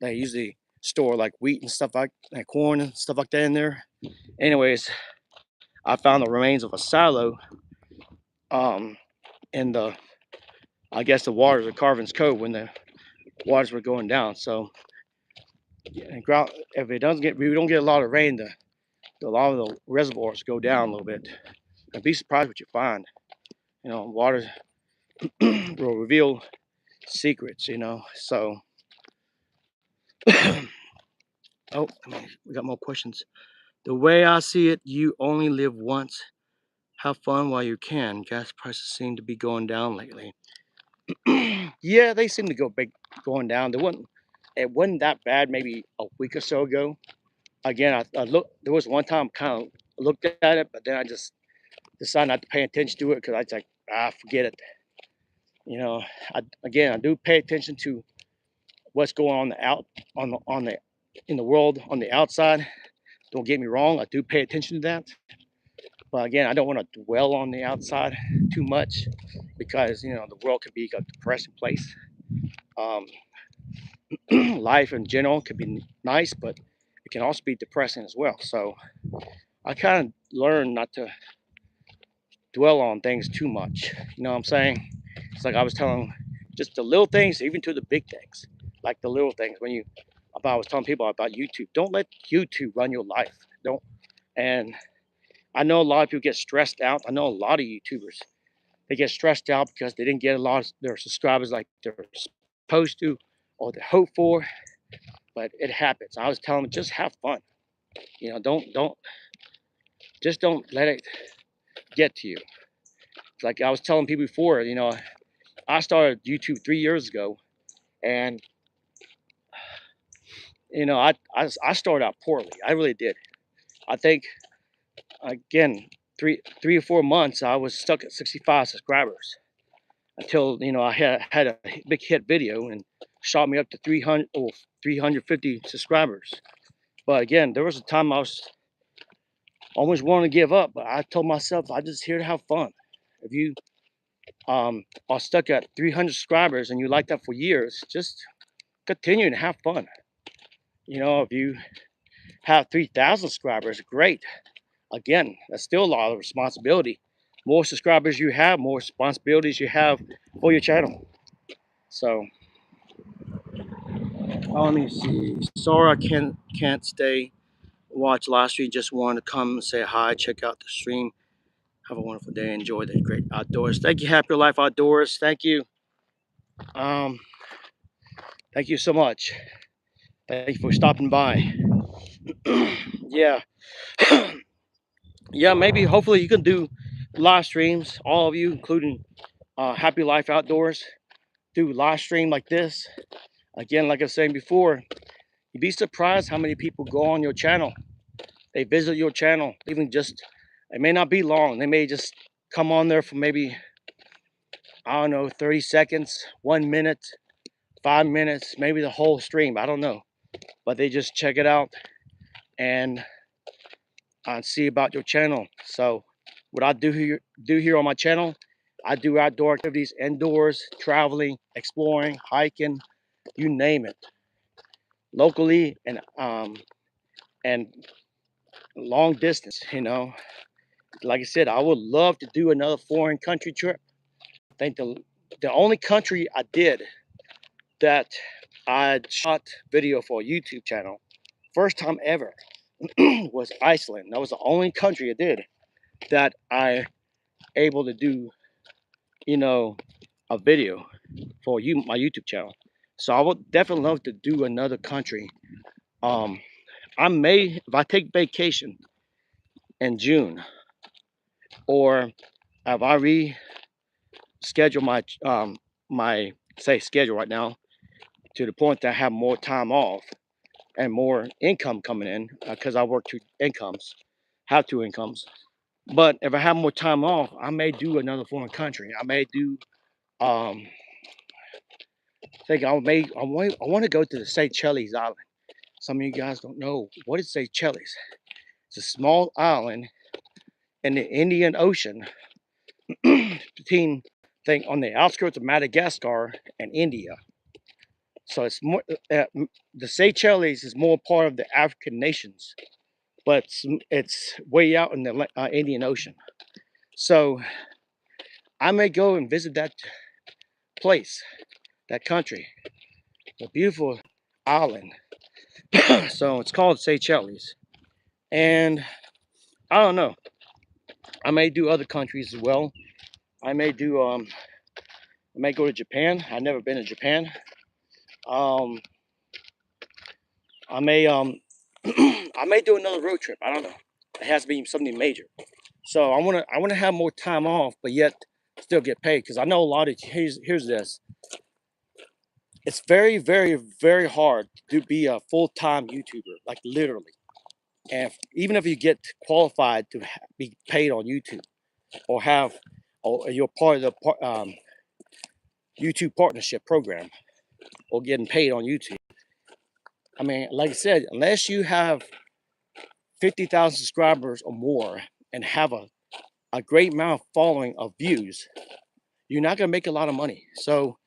They usually store like wheat and stuff like corn and stuff like that in there. Anyways, I found the remains of a silo um, in the, I guess the waters of Carvin's Cove when the waters were going down. So, and ground, if it doesn't get, we don't get a lot of rain, a lot of the reservoirs go down a little bit. And be surprised what you find. Water will reveal secrets. So, oh, we got more questions. The way I see it, you only live once. Have fun while you can. Gas prices seem to be going down lately. Yeah, they seem to going down. It wasn't that bad maybe a week or so ago. Again, I look. There was one time kind of looked at it, but then I just decided not to pay attention to it because I was like, forget it. You know, I do pay attention to what's going on on the in the world on the outside. Don't get me wrong, I do pay attention to that. But again, I don't want to dwell on the outside too much because the world could be a depressing place. Um, Life in general could be nice, but it can also be depressing as well. So I kind of learned not to dwell on things too much. You know what I'm saying? It's like I was telling just the little things, even to the big things, like the little things. I was telling people about YouTube. Don't let YouTube run your life. Don't. And I know a lot of people get stressed out. I know a lot of YouTubers, they get stressed out because they didn't get a lot of their subscribers like they're supposed to or they hope for. But it happens. I was telling them just have fun. Don't let it get to you. It's like I was telling people before. I started YouTube 3 years ago, and I started out poorly. I really did. I think again, 3 or 4 months, I was stuck at 65 subscribers until I had a big hit video and shot me up to 350 subscribers. But again, there was a time I was almost wanting to give up, but I told myself I just here to have fun. If you are stuck at 300 subscribers and you like that for years, just continue and have fun. If you have 3,000 subscribers, great. Again, that's still a lot of responsibility. More subscribers you have, more responsibilities you have for your channel. So, let me see. Sorry, I can't stay watch live stream. Just wanted to come and say hi, check out the stream. Have a wonderful day. Enjoy the great outdoors. Thank you, Happy Life Outdoors. Thank you. Um, Thank you so much. Thank you for stopping by. Yeah. Yeah, maybe hopefully you can do live streams, all of you, including Happy Life Outdoors, do live stream like this. Again, like I was saying before, you'd be surprised how many people go on your channel. They visit your channel, even just, it may not be long. They may just come on there for maybe, I don't know, 30 seconds, 1 minute, 5 minutes, maybe the whole stream. I don't know. But they just check it out and see about your channel. So what I do here on my channel, I do outdoor activities, indoors, traveling, exploring, hiking, you name it, locally and long distance. Like I said, I would love to do another foreign country trip. I think the only country I did that I shot video for a YouTube channel, first time ever, was Iceland. That was the only country I did that I able to do, a video for my YouTube channel. So I would definitely love to do another country. Um, I may, if I take vacation in June, or if I reschedule my say schedule right now to the point that I have more time off and more income coming in because I work have two incomes. But if I have more time off, I may do another foreign country. I may do think I want to go to the Seychelles Island. Some of you guys don't know what is Seychelles. It's a small island in the Indian Ocean between, think, on the outskirts of Madagascar and India. So it's more the Seychelles is more part of the African nations, but it's way out in the Indian Ocean. So I may go and visit that place, that country, a beautiful island. So it's called Seychelles, and I don't know. I may do other countries as well. I may do I may go to Japan. I've never been to Japan. Um, I may I may do another road trip. I don't know. It has to be something major. So I wanna have more time off, but yet still get paid because I know a lot of here's this. It's very, very, very hard to be a full-time YouTuber, like literally. And even if you get qualified to be paid on YouTube or have, or you're part of the YouTube partnership program or getting paid on YouTube. I mean, like I said, unless you have 50,000 subscribers or more and have a great amount of following of views, you're not going to make a lot of money. So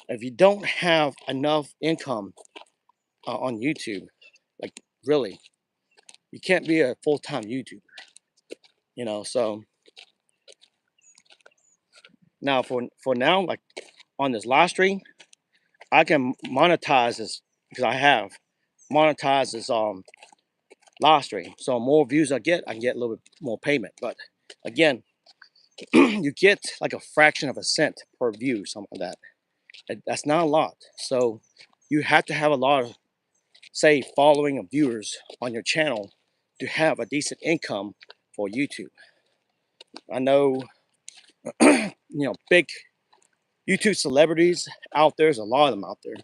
if you don't have enough income on YouTube, like really, you can't be a full-time YouTuber, you know. So now for now, like on this live stream, I can monetize this because I have monetized this live stream. So more views I can get a little bit more payment. But again, you get like a fraction of a cent per view, something like that. That's not a lot. So you have to have a lot of, say, following of viewers on your channel to have a decent income for YouTube. I know, big YouTube celebrities out there. There's a lot of them out there,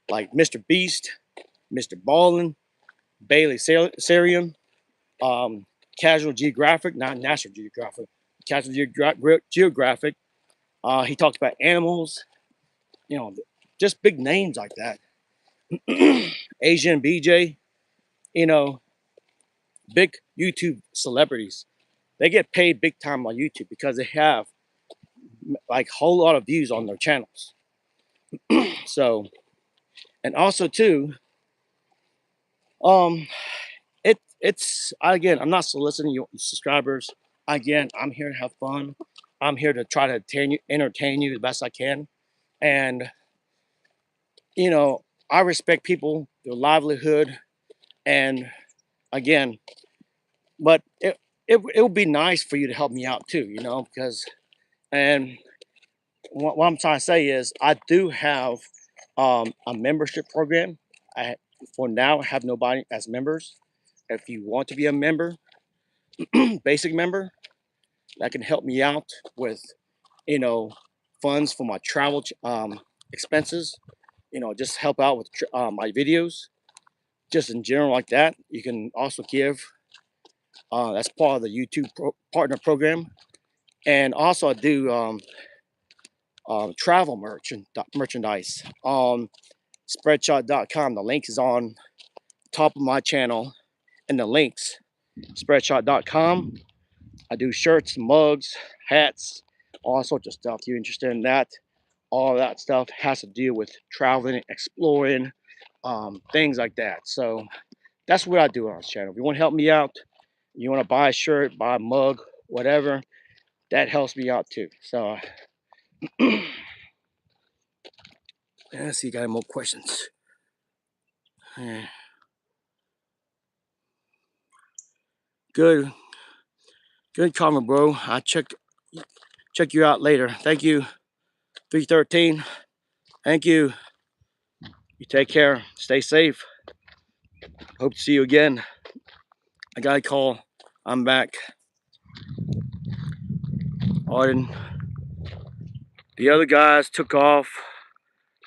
like Mr. Beast, Mr. Ballin, Bailey Sarian, um, Casual Geographic, not National Geographic, Casual Geographic. He talks about animals, just big names like that. Asian BJ, you know, big YouTube celebrities. They get paid big time on YouTube because they have like a whole lot of views on their channels. So, and also too, um, it's again, I'm not soliciting your subscribers. Again, I'm here to have fun. I'm here to try to entertain you the best I can. And I respect people, their livelihood, and again, but it would be nice for you to help me out too, because and what I'm trying to say is I do have a membership program. I for now have nobody as members. If you want to be a member, basic member, that can help me out with you know funds for my travel expenses. Just help out with my videos, just in general like that. You can also give. That's part of the YouTube partner program, and also I do travel merchandise on spreadshot.com. The link is on top of my channel in the links. Spreadshot.com. I do shirts, mugs, hats, all sorts of stuff. If you're interested in that, all that stuff has to do with traveling, exploring, things like that. So that's what I do on this channel. If you want to help me out, you want to buy a shirt, buy a mug, whatever, that helps me out too. So let's see, got any more questions? Good, good comment, bro. I check you out later. Thank you, 313. Thank you. You take care. Stay safe. Hope to see you again. I got a call. I'm back. Arden. The other guys took off.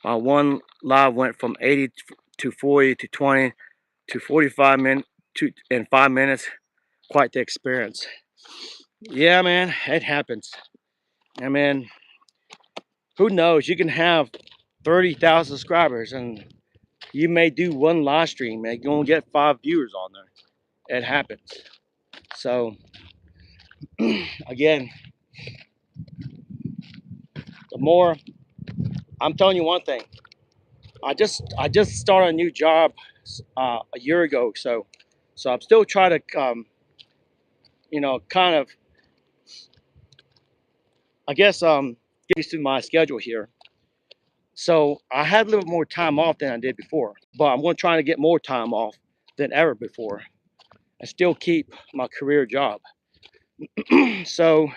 My one live went from 80 to 40 to 20 to 45 minutes in 5 minutes. Quite the experience. Yeah, man, it happens. I mean, who knows? You can have 30,000 subscribers and you may do one live stream and you're gonna get 5 viewers on there. It happens. So again, the more I'm telling you one thing. I just started a new job a year ago, so I'm still trying to kind of I guess get used to my schedule here. So I had a little more time off than I did before, but I'm going to try to get more time off than ever before and still keep my career job. So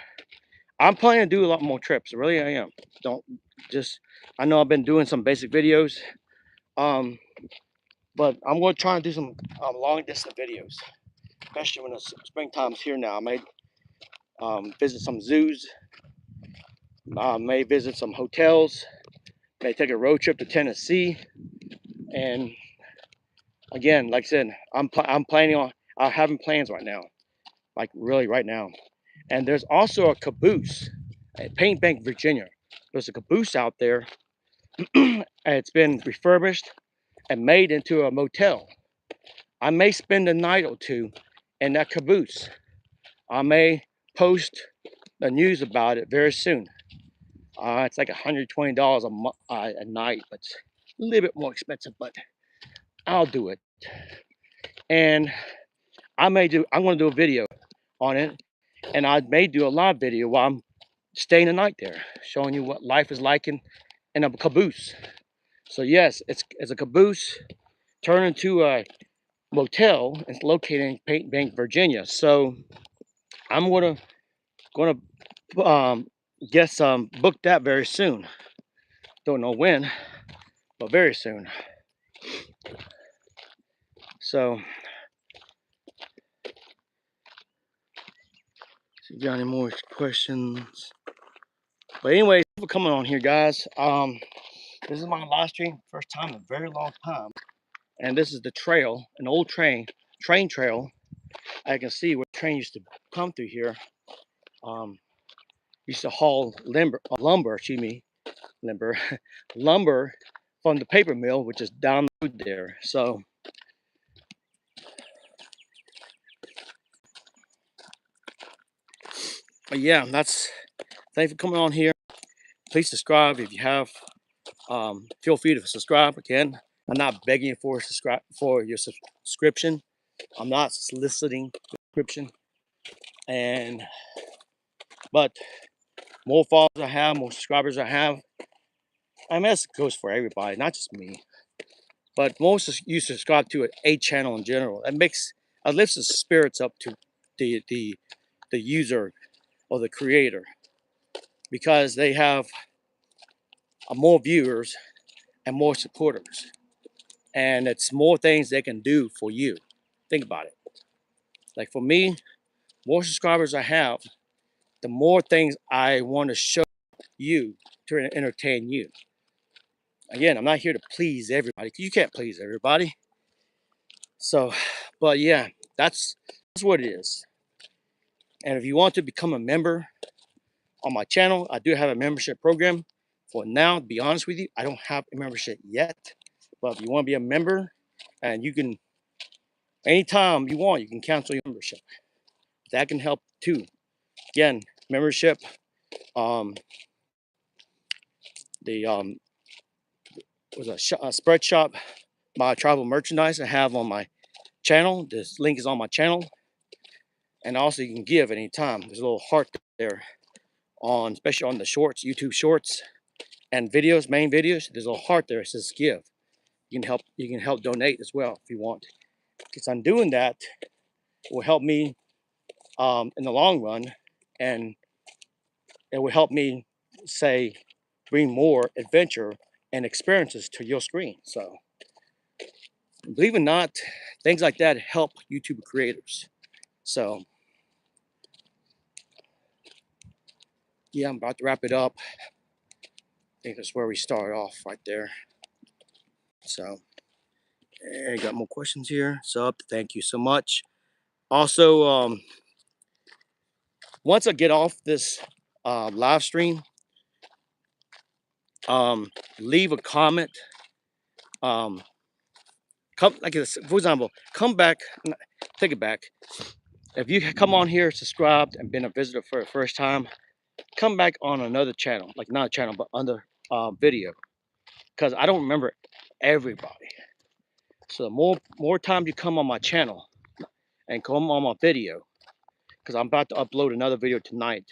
I'm planning to do a lot more trips. Really, I am. Don't just. I know I've been doing some basic videos, um, but I'm going to try and do some long distance videos, especially when the springtime's here now. visit some zoos, may visit some hotels, may take a road trip to Tennessee. And again, like I said, I'm planning on, I'm having plans right now, like really right now. And there's also a caboose at Paint Bank, Virginia. There's a caboose out there. And it's been refurbished and made into a motel. I may spend a night or two in that caboose. I may post the news about it very soon. It's like $120 a night, but it's a little bit more expensive, but I'll do it. And I'm going to do a video on it, and I may do a live video while I'm staying the night there, showing you what life is like in a caboose. So yes, it's a caboose turned into a motel. It's located in Paint Bank, Virginia. So I'm gonna guess book that very soon. Don't know when, but very soon. So if you got any more questions. But anyways, thanks for coming on here, guys. This is my live stream, first time in a very long time. And this is the trail, an old train trail. I can see where the train used to come through here. Used to haul lumber, excuse me, lumber from the paper mill, which is down the road there. So but yeah, thanks for coming on here. Please subscribe if you have. Feel free to subscribe. Again, I'm not begging for your subscription. I'm not soliciting subscription. But more followers I have, more subscribers I have. I mean, that goes for everybody, not just me. But most of you subscribe to a channel in general. It lifts the spirits up to the user or the creator, because they have more viewers and more supporters, and it's more things they can do for you. Think about it. Like for me, more subscribers I have, the more things I want to show you to entertain you. Again, I'm not here to please everybody. You can't please everybody. So, but yeah, that's what it is. And if you want to become a member on my channel, I do have a membership program. For now, to be honest with you, I don't have a membership yet. But if you want to be a member, and you can, anytime you want, you can cancel your membership. That can help too. Again, membership, the was a spread shop, my travel merchandise I have on my channel. This link is on my channel. And also you can give anytime. There's a little heart there especially on the shorts, YouTube shorts and videos, main videos. There's a little heart there. It says give. You can help donate as well if you want. Because I'm doing that, it will help me in the long run, and it will help me bring more adventure and experiences to your screen. So believe it or not, things like that help YouTube creators. So yeah, I'm about to wrap it up. I think that's where we start off right there. So I got more questions here. So thank you so much. Also, once I get off this live stream, leave a comment. Come, like this, for example, come back, take it back. If you come on here, subscribed, and been a visitor for the first time, come back on another channel, like not a channel, but under video, because I don't remember everybody. So the more time you come on my channel and come on my video, because I'm about to upload another video tonight,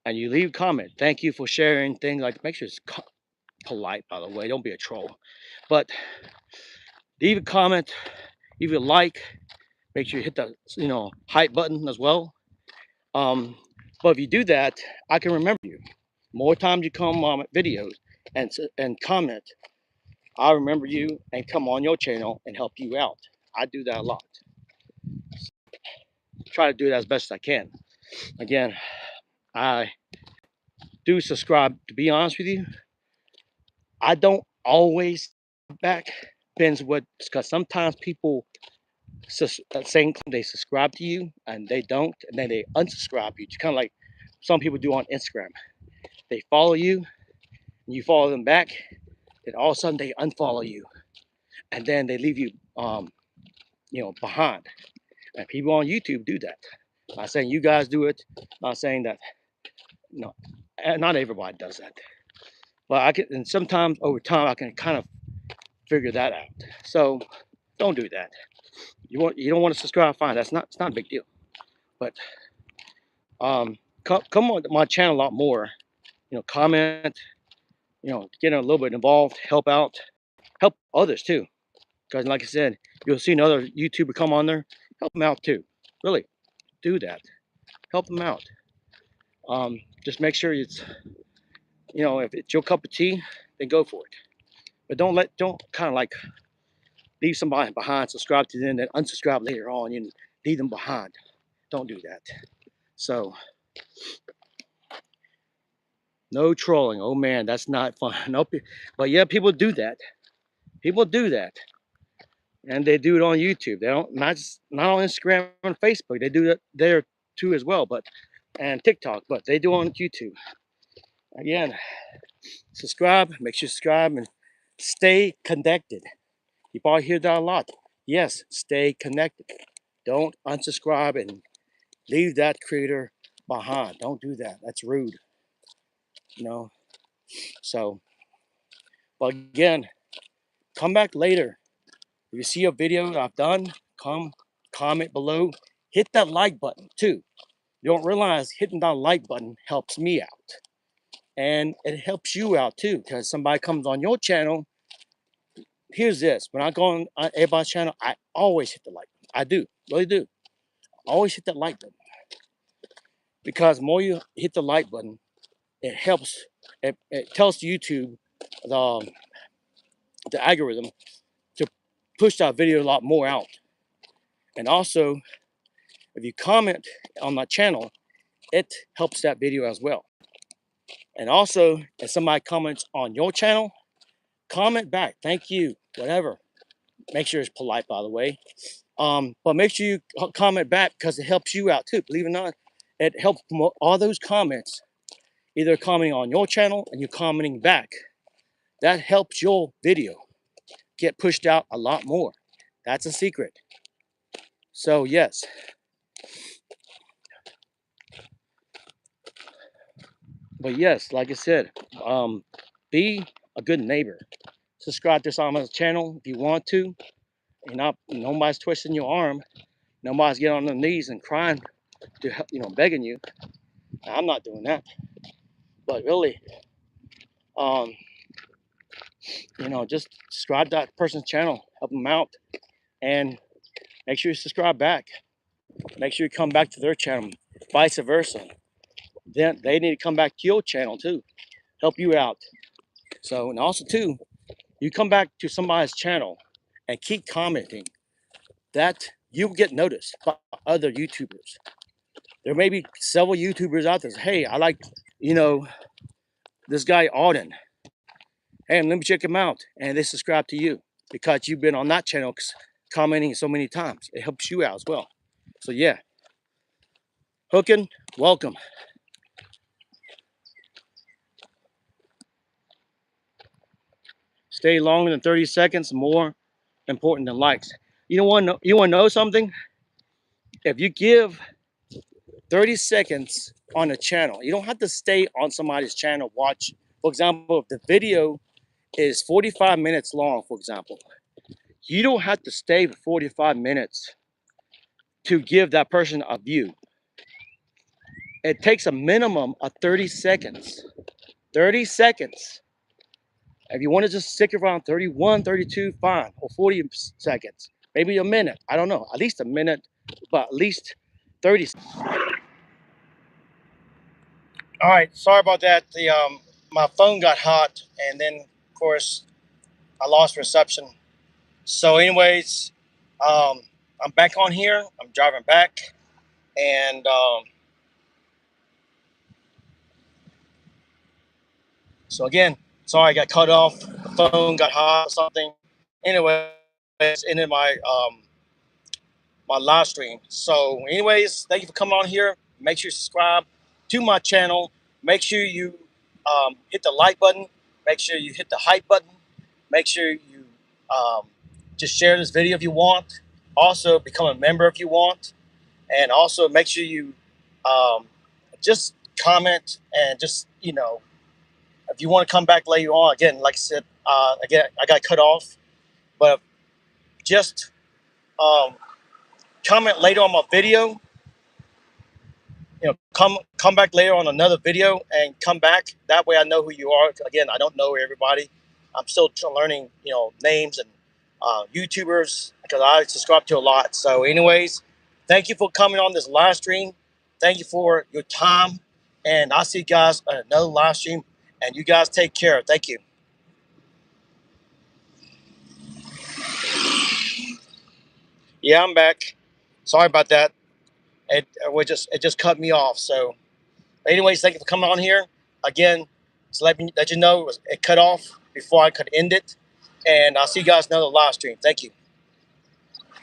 and you leave a comment, thank you for sharing things like, make sure it's polite, by the way, don't be a troll, but leave a comment, leave a like, make sure you hit the hype button as well. But if you do that, I can remember you. More times you come on videos and comment, I'll remember you and come on your channel and help you out. I do that a lot. Try to do that as best as I can. Again, I do subscribe. To be honest with you, I don't always back. Depends what, because sometimes people saying they subscribe to you and they don't, and then they unsubscribe you. It's kind of like some people do on Instagram. They follow you, and you follow them back, and all of a sudden they unfollow you, and then they leave you, behind. And people on YouTube do that. I'm not saying you guys do it. I'm not saying that, no, not everybody does that. But I can, and sometimes over time I can kind of figure that out. So don't do that. You don't want to subscribe, fine. It's not a big deal. But come on my channel a lot more. Comment. Get a little bit involved, help out, help others too. Because like I said, you'll see another YouTuber come on there, help them out too. Really, do that. Help them out. Just make sure it's, if it's your cup of tea, then go for it. But don't kind of like leave somebody behind, subscribe to them, then unsubscribe later on and leave them behind. Don't do that. So, no trolling. Oh man, that's not fun. Nope. But yeah, people do that. People do that. And they do it on YouTube. They don't, not on Instagram and Facebook. They do it there too as well, and TikTok, but they do it on YouTube. Again, subscribe, make sure you subscribe and stay connected. You probably hear that a lot. Yes, stay connected. Don't unsubscribe and leave that creator behind. Don't do that. That's rude. So, but again, come back later. If you see a video that I've done, comment below. Hit that like button too. You don't realize hitting that like button helps me out. And it helps you out too, because somebody comes on your channel. Here's this. When I go on everybody's channel, I always hit the like button. I do, really do. I always hit that like button. Because the more you hit the like button, it helps, it tells YouTube, the, the algorithm, to push that video a lot more out. And also, if you comment on my channel, it helps that video as well. And also, if somebody comments on your channel, comment back, thank you, whatever. Make sure it's polite, by the way. But make sure you comment back, because it helps you out too. Believe it or not, it helps promote all those comments, either commenting on your channel and you commenting back. That helps your video get pushed out a lot more. That's a secret. So yes. But yes, like I said, be a good neighbor. Subscribe to Sama's channel if you want to. Nobody's twisting your arm. Nobody's getting on their knees and crying to help, begging you. I'm not doing that. But really, um, just subscribe to that person's channel, help them out, and make sure you subscribe back. Make sure you come back to their channel, vice versa. Then they need to come back to your channel too, help you out. So, and also too, you come back to somebody's channel and keep commenting, that you get noticed by other YouTubers. There may be several YouTubers out there. Hey, I like, this guy Auden. Hey, let me check him out. And they subscribe to you because you've been on that channel commenting so many times. It helps you out as well. So yeah, hooking, welcome. Stay longer than 30 seconds, more important than likes. You want to know something? If you give 30 seconds on a channel, you don't have to stay on somebody's channel, watch. For example, if the video is 45 minutes long, for example, you don't have to stay for 45 minutes to give that person a view. It takes a minimum of 30 seconds. 30 seconds. If you want to just stick around 31, 32, fine, or 40 seconds, maybe a minute. I don't know, at least a minute, but at least 30. All right, sorry about that. My phone got hot, and then of course I lost reception. So, anyways, I'm back on here. I'm driving back, and So again, sorry I got cut off. The phone got hot or something. Anyway, it's ended my live stream. So anyways, thank you for coming on here. Make sure you subscribe to my channel. Make sure you hit the like button. Make sure you hit the hype button. Make sure you um, just share this video if you want. Also, become a member if you want. And also make sure you um, just comment and just, if you want to come back later on. Again, like I said, again, I got cut off. But just um, comment later on my video. Come back later on another video and come back. That way I know who you are. Again, I don't know everybody. I'm still learning, names and YouTubers, because I subscribe to a lot. So anyways, thank you for coming on this live stream. Thank you for your time. And I'll see you guys on another live stream. And you guys take care. Thank you. Yeah, I'm back. Sorry about that. It just cut me off. So anyways, thank you for coming on here. Again, to let you know it cut off before I could end it. And I'll see you guys in another live stream. Thank you.